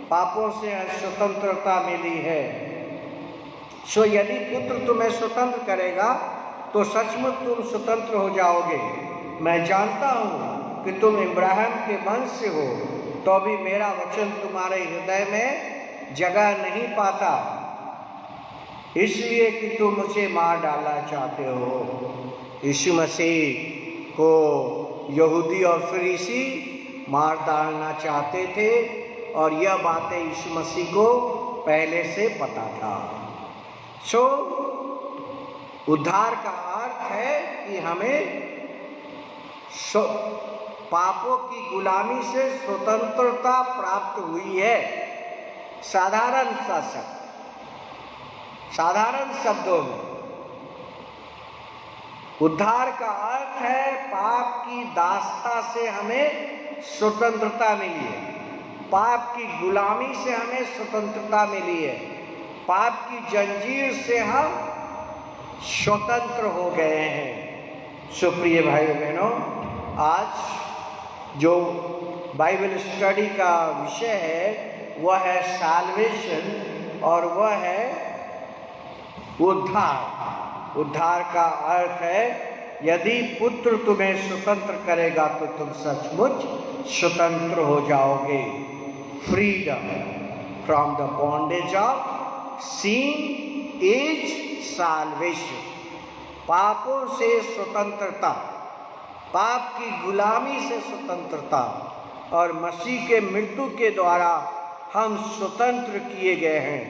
पापों से स्वतंत्रता मिली है। सो यदि पुत्र तुम्हें स्वतंत्र करेगा तो सचमुच तुम स्वतंत्र हो जाओगे। मैं जानता हूँ कि तुम इब्राहिम के वंश से हो, तो भी मेरा वचन तुम्हारे हृदय में जगह नहीं पाता, इसलिए कि तुम मुझे मार डालना चाहते हो। यीशु मसीह को यहूदी और फरीसी मार डालना चाहते थे, और यह बातें यीशु मसीह को पहले से पता था। सो उद्धार का अर्थ है कि हमें पापों की गुलामी से स्वतंत्रता प्राप्त हुई है। साधारण शब्दों में उद्धार का अर्थ है पाप की दासता से हमें स्वतंत्रता मिली है, पाप की गुलामी से हमें स्वतंत्रता मिली है, पाप की जंजीर से हम स्वतंत्र हो गए हैं। सुप्रिय भाइयों बहनों, आज जो बाइबल स्टडी का विषय है वह है सैल्वेशन, और वह है उद्धार। उद्धार का अर्थ है यदि पुत्र तुम्हें स्वतंत्र करेगा तो तुम सचमुच स्वतंत्र हो जाओगे। Freedom from the bondage of sin is salvation. पापों से स्वतंत्रता, पाप की गुलामी से स्वतंत्रता, और मसीह के मृत्यु के द्वारा हम स्वतंत्र किए गए हैं।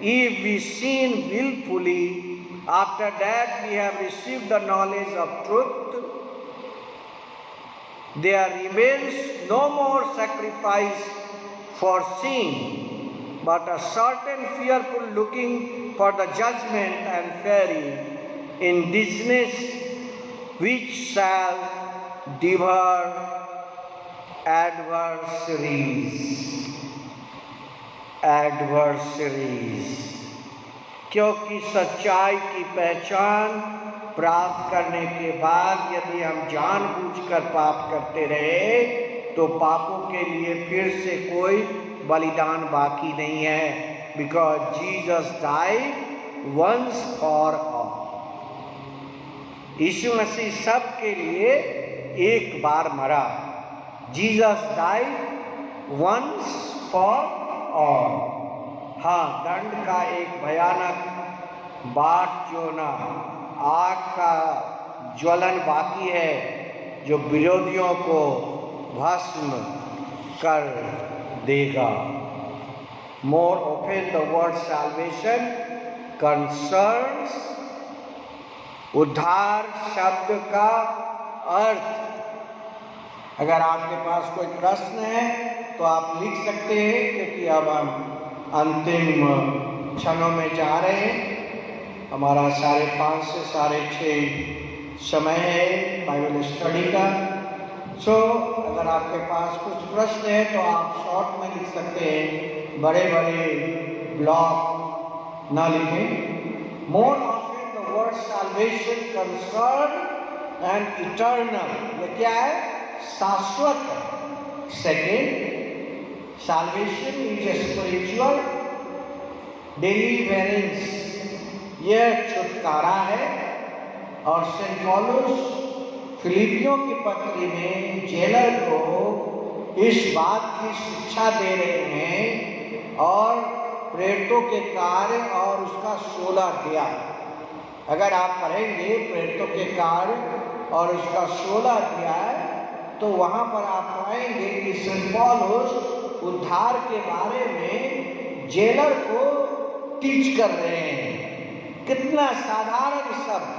If we sin willfully, after that we have received the knowledge of truth, there remains no more sacrifice for sin, but a certain fearful looking for the judgment and fearing indignation which shall devour adversaries। क्योंकि सच्चाई की पहचान प्राप्त करने के बाद यदि हम जानबूझकर पाप करते रहे तो पापों के लिए फिर से कोई बलिदान बाकी नहीं है। Because Jesus died once for all. यीशु मसीह सब के लिए एक बार मरा। Jesus died once for all. हाँ, दंड का एक भयानक बाट जो ना आग का ज्वलन बाकी है जो विरोधियों को भस्म कर देगा। More often the word salvation concerns, उद्धार शब्द का अर्थ। अगर आपके पास कोई प्रश्न है तो आप लिख सकते हैं, क्योंकि अब हम अंतिम क्षणों में जा रहे हैं। हमारा 5:30 से 6:30 समय है बाइबल स्टडी का। अगर आपके पास कुछ प्रश्न है तो आप शॉर्ट में लिख सकते हैं, बड़े बड़े ब्लॉक ना लिखें। More often the word salvation concern and eternal, ये क्या है? शाश्वत। Second, salvation is a spiritual deliverance, यह छुटकारा है। और सेंट पौलुस फिलिपियों की पत्री में जेलर को इस बात की शिक्षा दे रहे हैं, और प्रेरितों के कार्य और उसका 16 अध्याय अगर आप पढ़ेंगे, प्रेरितों के कार्य और उसका 16 अध्याय, तो वहाँ पर आप पाएंगे कि सेंट पौलुस उद्धार के बारे में जेलर को टीच कर रहे हैं। कितना साधारण शब्द,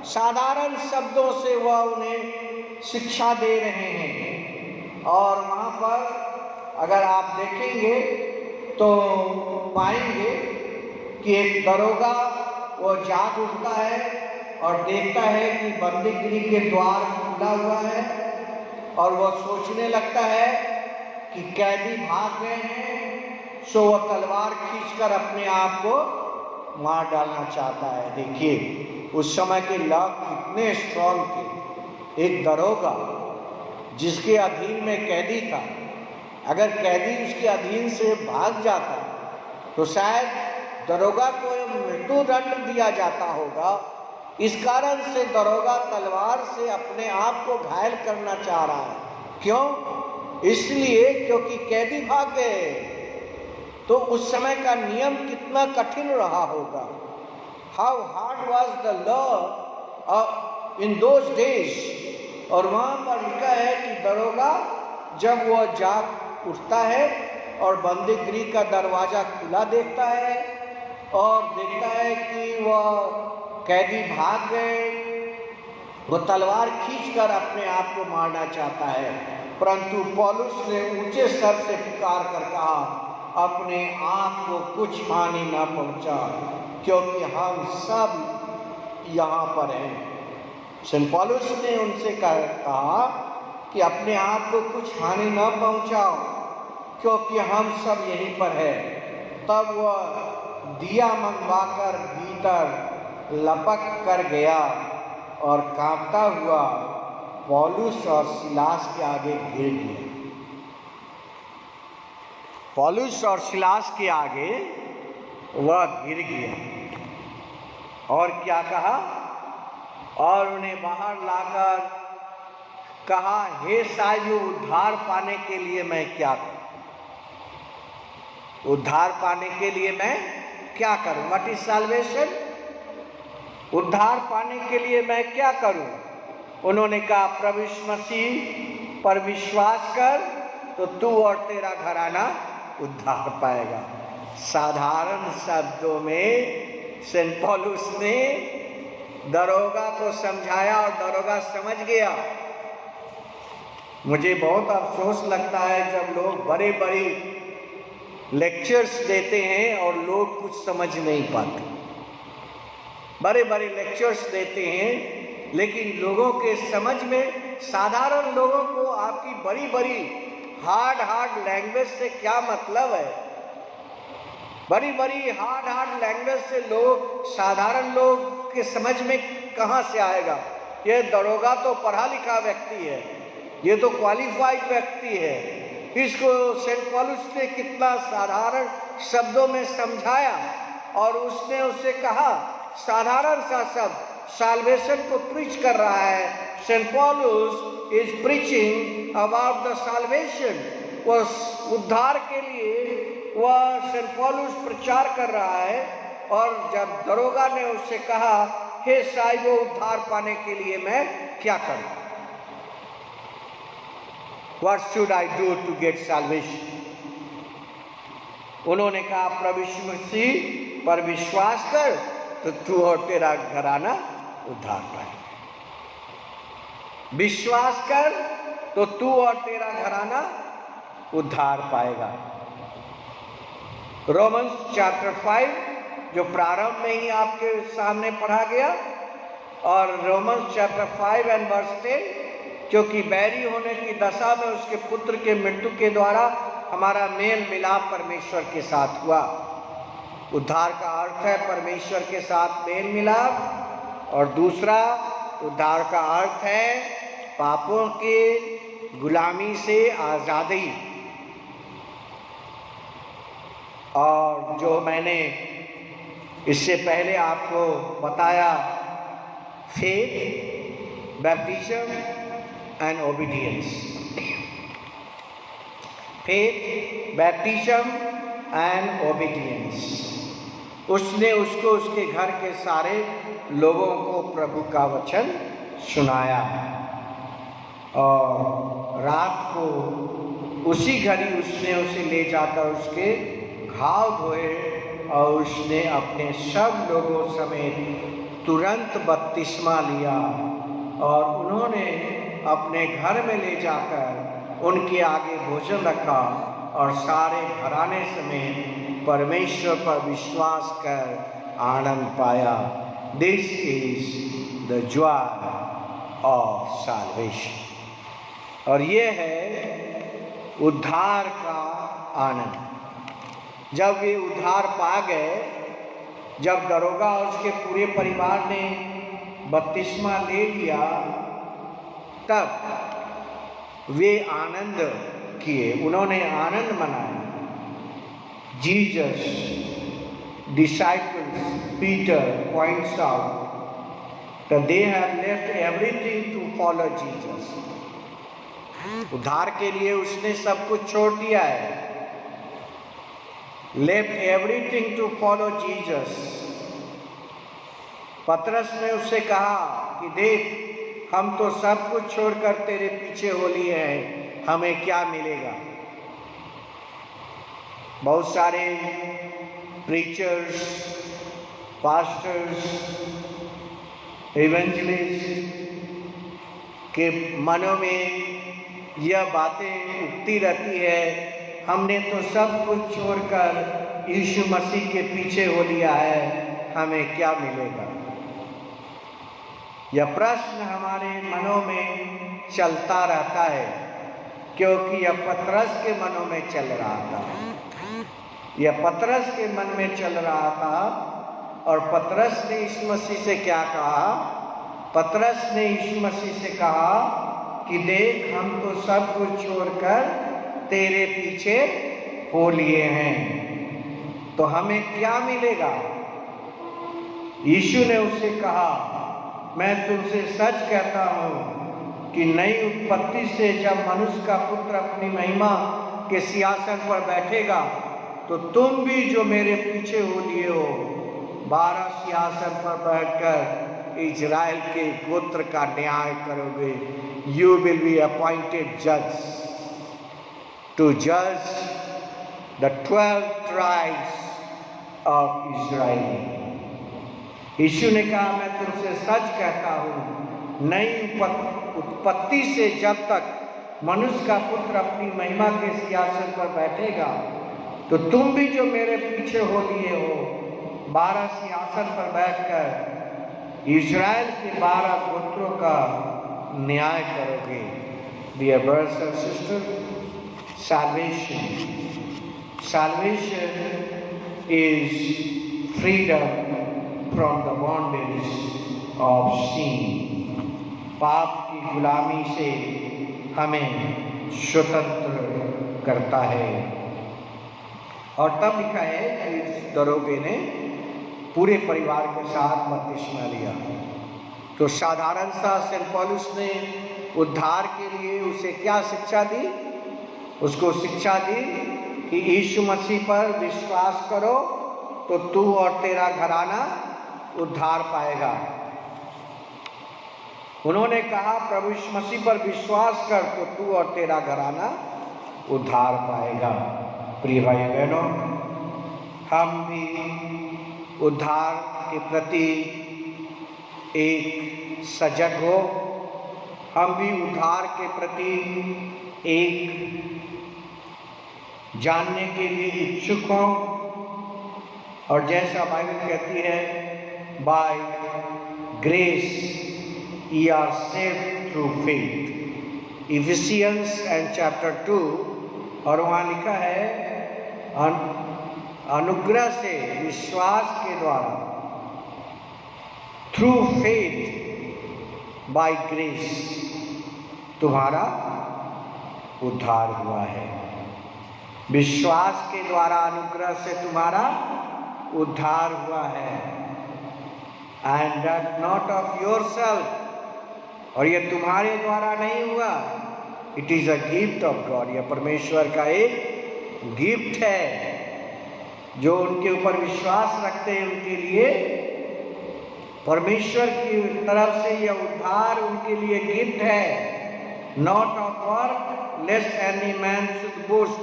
साधारण शब्दों से वह उन्हें शिक्षा दे रहे हैं। और वहाँ पर अगर आप देखेंगे तो पाएंगे कि एक दरोगा वो जाग उठता है और देखता है कि बंदीगृह के द्वार खुला हुआ है, और वह सोचने लगता है कि कैदी भाग गए हैं, सो वह तलवार खींचकर अपने आप को मार डालना चाहता है। देखिए उस समय के लोग कितने स्ट्रांग थे। एक दरोगा जिसके अधीन में कैदी था, अगर कैदी उसके अधीन से भाग जाता तो शायद दरोगा को मृत्युदंड दिया जाता होगा। इस कारण से दरोगा तलवार से अपने आप को घायल करना चाह रहा है। क्यों? इसलिए क्योंकि कैदी भाग गए। तो उस समय का नियम कितना कठिन रहा होगा। How hard was the law in those days? और वहाँ पर लिखा है कि दरोगा जब वह जाग उठता है और बंदी गृह का दरवाजा खुला देखता है और देखता है कि वह कैदी भाग गए, वह तलवार खींचकर अपने आप को मारना चाहता है। परंतु पौलुस ने ऊंचे स्वर से पुकार कर कहा, अपने आप को कुछ हानि न पहुंचा, क्योंकि हम सब यहाँ पर हैं। सेंट पौलुस ने उनसे कहा कि अपने आप को कुछ हानि न पहुंचाओ, क्योंकि हम सब यहीं पर हैं। तब वह दिया मंगवाकर भीतर लपक कर गया और कांपता हुआ पौलुस और सिलास के आगे गिर गया। पौलुस और सिलास के आगे वह गिर गया और क्या कहा? और उन्हें बाहर लाकर कहा, हे साइयों, उद्धार पाने के लिए मैं क्या करूं? उद्धार पाने के लिए मैं क्या करूं? What is salvation? उद्धार पाने के लिए मैं क्या करूं? उन्होंने कहा, प्रभु यीशु मसीह पर विश्वास कर तो तू और तेरा घराना उद्धार पाएगा। साधारण शब्दों में सेंट पौलुस ने दरोगा को समझाया और दरोगा समझ गया। मुझे बहुत अफसोस लगता है जब लोग बड़े बड़े लेक्चर्स देते हैं और लोग कुछ समझ नहीं पाते। बड़े बड़े लेक्चर्स देते हैं लेकिन लोगों के समझ में, साधारण लोगों को आपकी बड़ी बड़ी हार्ड लैंग्वेज से क्या मतलब है? बड़ी बड़ी हार्ड लैंग्वेज से लोग, साधारण लोग के समझ में कहाँ से आएगा? ये दरोगा तो पढ़ा लिखा व्यक्ति है, ये तो क्वालिफाइड व्यक्ति है। इसको सेंट पौलुस ने कितना साधारण शब्दों में समझाया और उसने उससे कहा, साधारण सा शब्द साल्वेशन को प्रीच कर रहा है। सेंट पौलुस is preaching about the salvation. वह उद्धार के लिए वह सेंट पौलुस प्रचार कर रहा है और जब दरोगा ने उससे कहा, हे साहिब, उद्धार पाने के लिए मैं क्या करूं? What should I do to get salvation? उन्होंने कहा, प्रभु यीशु मसीह पर विश्वास कर तो तू और तेरा घराना उद्धार पाएगा। विश्वास कर तो तू और तेरा घराना उद्धार पाएगा। रोमन्स चैप्टर 5 जो प्रारंभ में ही आपके सामने पढ़ा गया, और रोमन्स चैप्टर 5 एंड वर्स 10, क्योंकि बैरी होने की दशा में उसके पुत्र के मृत्यु के द्वारा हमारा मेल मिलाप परमेश्वर के साथ हुआ। उद्धार का अर्थ है परमेश्वर के साथ मेल मिलाप, और दूसरा उद्धार का अर्थ है पापों के गुलामी से आज़ादी। और जो मैंने इससे पहले आपको बताया, faith, baptism and obedience. Faith, baptism and obedience. उसने उसको उसके घर के सारे लोगों को प्रभु का वचन सुनाया, और रात को उसी घड़ी उसने उसे ले जाकर उसके घाव धोए, और उसने अपने सब लोगों समेत तुरंत बपतिस्मा लिया, और उन्होंने अपने घर में ले जाकर उनके आगे भोजन रखा, और सारे घराने समेत परमेश्वर पर विश्वास कर आनंद पाया। This is the Joy of salvation. और ये है उद्धार का आनंद। जब वे उद्धार पा गए, जब दरोगा और उसके पूरे परिवार ने बपतिस्मा ले लिया, तब वे आनंद किए, उन्होंने आनंद मनाया। Jesus disciples Peter points out that they have left everything to follow Jesus. उद्धार के लिए उसने सब कुछ छोड़ दिया है। Left everything to follow Jesus. पतरस ने उससे कहा कि देख, हम तो सब कुछ छोड़कर तेरे पीछे हो लिए हैं, हमें क्या मिलेगा? बहुत सारे प्रीचर्स, पास्टर्स, इवेंजलिस्ट के मनों में यह बातें उठती रहती है, हमने तो सब कुछ छोड़कर यीशु मसीह के पीछे हो लिया है, हमें क्या मिलेगा? यह प्रश्न हमारे मनों में चलता रहता है, क्योंकि यह पतरस के मनों में चल रहा था। यह पतरस के मन में चल रहा था, और पतरस ने यीशु मसीह से क्या कहा? पतरस ने यीशु मसीह से कहा कि देख, हम तो सब कुछ छोड़कर तेरे पीछे हो लिए हैं, तो हमें क्या मिलेगा? यीशु ने उससे कहा, मैं तुमसे सच कहता हूँ कि नई उत्पत्ति से जब मनुष्य का पुत्र अपनी महिमा के सिंहासन पर बैठेगा, तो तुम भी जो मेरे पीछे हो लिए हो, 12 सिंहासन पर बैठकर इजराइल के गोत्र का न्याय करोगे। यू विल बी अपॉइंटेड जज टू जज द 12 ट्राइब्स ऑफ इजराइल। यीशु ने कहा, मैं तुमसे सच कहता हूँ, नई उत्पत्ति से जब तक मनुष्य का पुत्र अपनी महिमा के सिंहासन पर बैठेगा, तो तुम भी जो मेरे पीछे हो लिए हो, 12 सिंहासन पर बैठकर इजराइल के 12 गोत्रों का न्याय करोगे। Dear brothers and sisters, salvation is freedom from the bondage of sin. पाप की गुलामी से हमें स्वतंत्र करता है। और तब लिखा है कि दरोगे ने पूरे परिवार के साथ बपतिस्मा लिया। तो साधारण सा सेंट पौलुस ने उद्धार के लिए उसे क्या शिक्षा दी? उसको शिक्षा दी कि यीशु मसीह पर विश्वास करो तो तू और तेरा घराना उद्धार पाएगा। उन्होंने कहा प्रभु यीशु मसीह पर विश्वास कर तो तू और तेरा घराना उद्धार पाएगा। प्रिय भाई बहनों, हम भी उद्धार के प्रति एक सजग हो, हम भी उद्धार के प्रति एक जानने के लिए इच्छुक हों। और जैसा बाइबल कहती है, by grace ye are saved through faith, Ephesians and chapter 2। और वहाँ लिखा है अनुग्रह से, विश्वास के द्वारा, थ्रू फेथ बाय ग्रेस तुम्हारा उद्धार हुआ है। विश्वास के द्वारा, अनुग्रह से तुम्हारा उद्धार हुआ है। And that not of yourself, और यह तुम्हारे द्वारा नहीं हुआ, it is a gift of God, यह परमेश्वर का एक गिफ्ट है। जो उनके ऊपर विश्वास रखते हैं उनके लिए परमेश्वर की तरफ से यह उद्धार उनके लिए गिफ्ट है। Not of work lest any man should boast,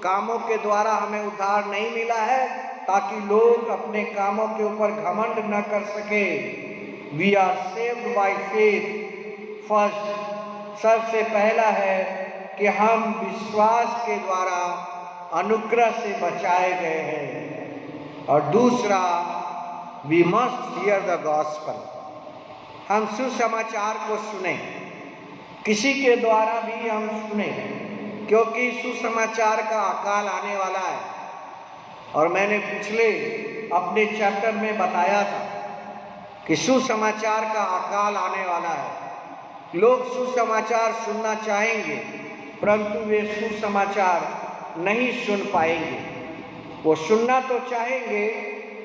कामों के द्वारा हमें उद्धार नहीं मिला है ताकि लोग अपने कामों के ऊपर घमंड न कर सके। We are saved by faith first, सबसे पहला है कि हम विश्वास के द्वारा अनुग्रह से बचाए गए हैं। और दूसरा, we must hear the gospel, हम सुसमाचार को सुने, किसी के द्वारा भी हम सुने, क्योंकि सुसमाचार का अकाल आने वाला है। और मैंने पिछले अपने चैप्टर में बताया था कि सुसमाचार का अकाल आने वाला है। लोग सुसमाचार सुनना चाहेंगे परंतु वे सुसमाचार नहीं सुन पाएंगे। वो सुनना तो चाहेंगे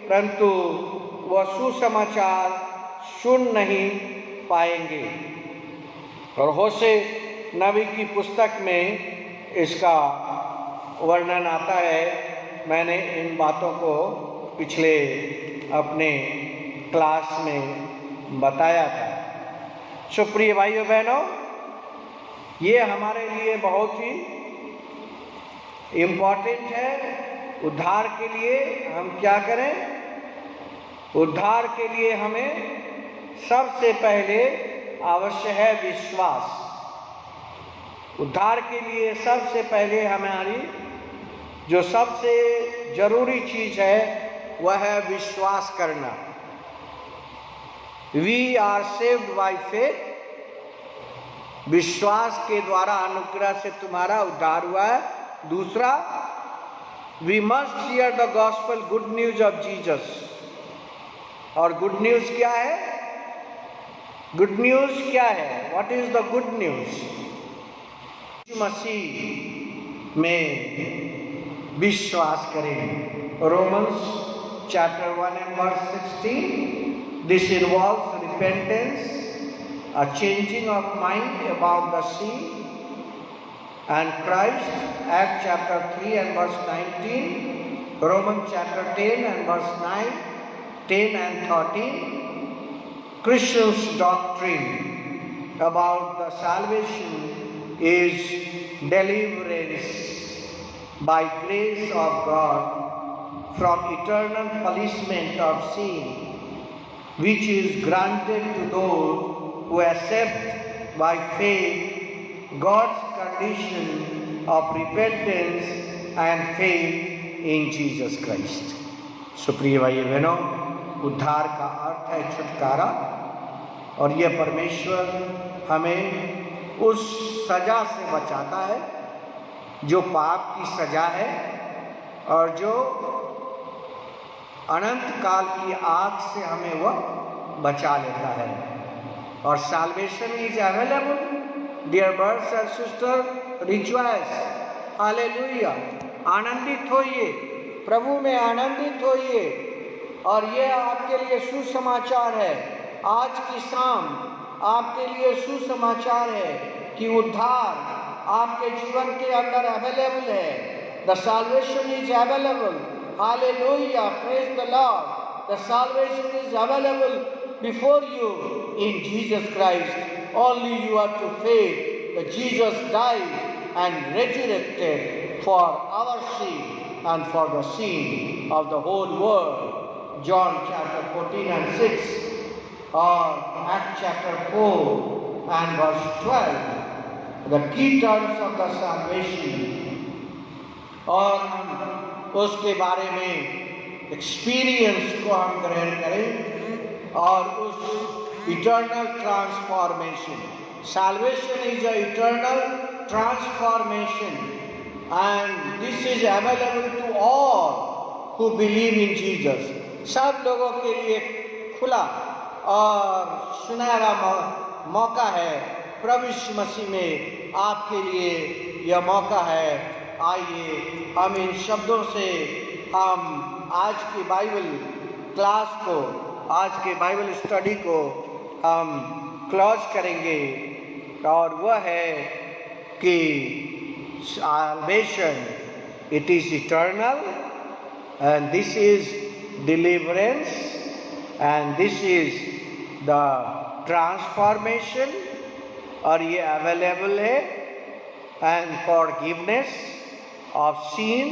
परंतु वह सुसमाचार सुन नहीं पाएंगे। और होशे नबी की पुस्तक में इसका वर्णन आता है। मैंने इन बातों को पिछले अपने क्लास में बताया था। सुप्रिय भाइयों बहनों, ये हमारे लिए बहुत ही इम्पोर्टेंट है। उद्धार के लिए हम क्या करें? उद्धार के लिए हमें सबसे पहले आवश्यक है विश्वास। उद्धार के लिए सबसे पहले हमारी जो सबसे जरूरी चीज है वह है विश्वास करना। We are saved by faith, विश्वास के द्वारा अनुग्रह से तुम्हारा उद्धार हुआ है। दूसरा, we must hear the gospel, good news of Jesus. और गुड न्यूज क्या है? गुड न्यूज क्या है? What is the good news? मसीह में विश्वास करें। Romans chapter 1 and verse 16, this involves repentance, a changing of mind about the sin, and Christ, Acts chapter 3 and verse 19, Romans chapter 10 and verse 9, 10 and 13. Christians' doctrine about the salvation is deliverance by grace of God from eternal punishment of sin, which is granted to those who accept by faith God's condition of repentance and faith in Jesus Christ. Supriya भाई बहनों, उद्धार का अर्थ है छुटकारा, और यह परमेश्वर हमें उस सजा से बचाता है जो पाप की सजा है और जो अनंत काल की आग से हमें वह बचा लेता है। और salvation is available, dear brothers and sisters, rejoice, hallelujah, आनंदित होइए, प्रभु में आनंदित होइए। और यह आपके लिए सुसमाचार है। आज की शाम आपके लिए सुसमाचार है कि उद्धार आपके जीवन के अंदर अवेलेबल है। The salvation is available Hallelujah, praise the Lord. The salvation is available before you in Jesus Christ. Only you are to faith that Jesus died and resurrected for our sin and for the sin of the whole world. John chapter 14 and 6 or Acts chapter 4 and verse 12. The key terms of the salvation. और हम उसके बारे में experience को हम ग्रहण करें और उस eternal transformation. Salvation is an eternal transformation and this is available to all who believe in Jesus. सब लोगों के लिए खुला और सुनहरा मौका है. प्रभु यीशु मसीह में आपके लिए यह मौका है. आइए हम इन शब्दों से हम आज की बाइबल क्लास को, आज के बाइबल स्टडी को हम क्लोज करेंगे और वह है कि salvation, it is eternal and this is deliverance and this is the transformation और ये अवेलेबल है and forgiveness of sin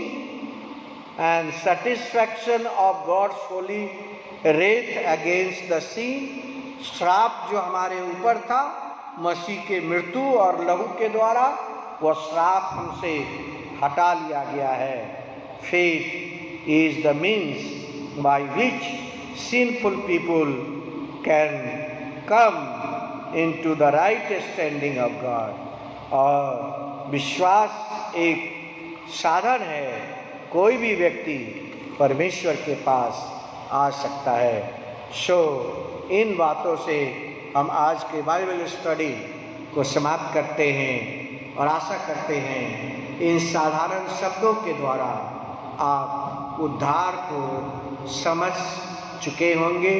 and satisfaction of God's holy wrath against the sin. श्राप जो हमारे ऊपर था मसीह के मृत्यु और लहू के द्वारा, वह श्राप हमसे हटा लिया गया है. Faith is the means by which sinful people can come into the right standing of God. और विश्वास एक साधन है, कोई भी व्यक्ति परमेश्वर के पास आ सकता है. इन बातों से हम आज के बाइबल स्टडी को समाप्त करते हैं और आशा करते हैं इन साधारण शब्दों के द्वारा आप उद्धार को समझ चुके होंगे.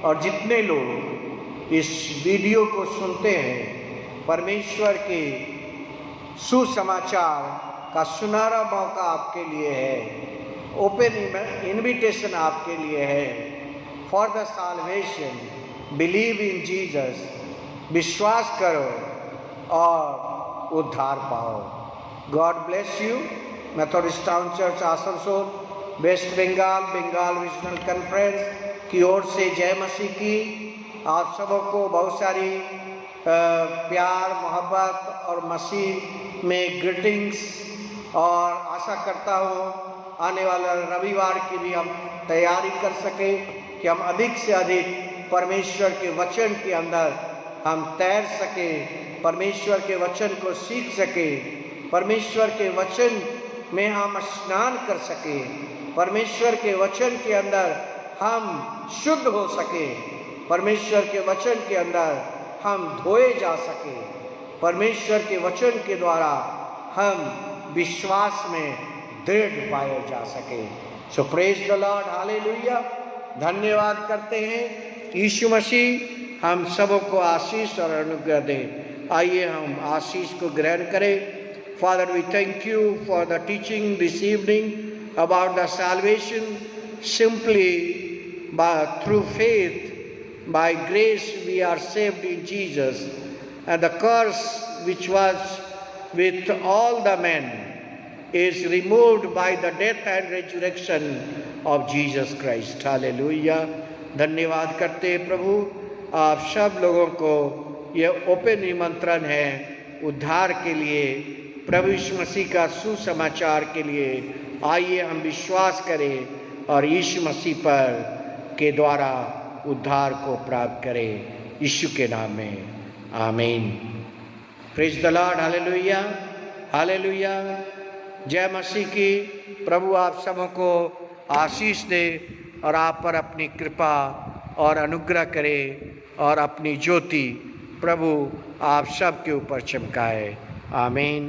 और जितने लोग इस वीडियो को सुनते हैं, परमेश्वर के सुसमाचार का सुनहरा मौका आपके लिए है. ओपन इनविटेशन आपके लिए है. For the salvation, believe in Jesus. विश्वास करो और उद्धार पाओ. God bless you. Methodist town church Asansol, West Bengal, Bengal regional conference की ओर से जय मसीह की. आप सबों को बहुत सारी प्यार, मोहब्बत और मसीह में ग्रीटिंग्स. और आशा करता हूँ आने वाला रविवार की भी हम तैयारी कर सकें कि हम अधिक से अधिक परमेश्वर के वचन के अंदर हम तैर सकें, परमेश्वर के वचन को सीख सकें, परमेश्वर के वचन में हम स्नान कर सकें, परमेश्वर के वचन के अंदर हम शुद्ध हो सकें, परमेश्वर के वचन के अंदर हम धोए जा सकें, परमेश्वर के वचन के द्वारा हम विश्वास में दृढ़ पाए जा सके. सो प्रेज द लॉर्ड, हालेलुया. धन्यवाद करते हैं यीशु मसीह हम सबों को आशीष और अनुग्रह दे. आइए हम आशीष को ग्रहण करें. Father, we thank you for the teaching this evening about the salvation. Simply through faith, by grace we are saved in Jesus, and the curse which was with all the men is removed by the death and resurrection of Jesus Christ. Hallelujah. धन्यवाद करते प्रभु. आप सब लोगों को यह open निमंत्रण है उद्धार के लिए, प्रभु यीशु मसीह का सुसमाचार के लिए. आइए हम विश्वास करें और यीशु मसीह पर के द्वारा उद्धार को प्राप्त करें. यीशु के नाम में आमीन. Praise the Lord, hallelujah, hallelujah. जय मसीह की. प्रभु आप सबों को आशीष दे और आप पर अपनी कृपा और अनुग्रह करे और अपनी ज्योति प्रभु आप सब के ऊपर चमकाए. आमीन.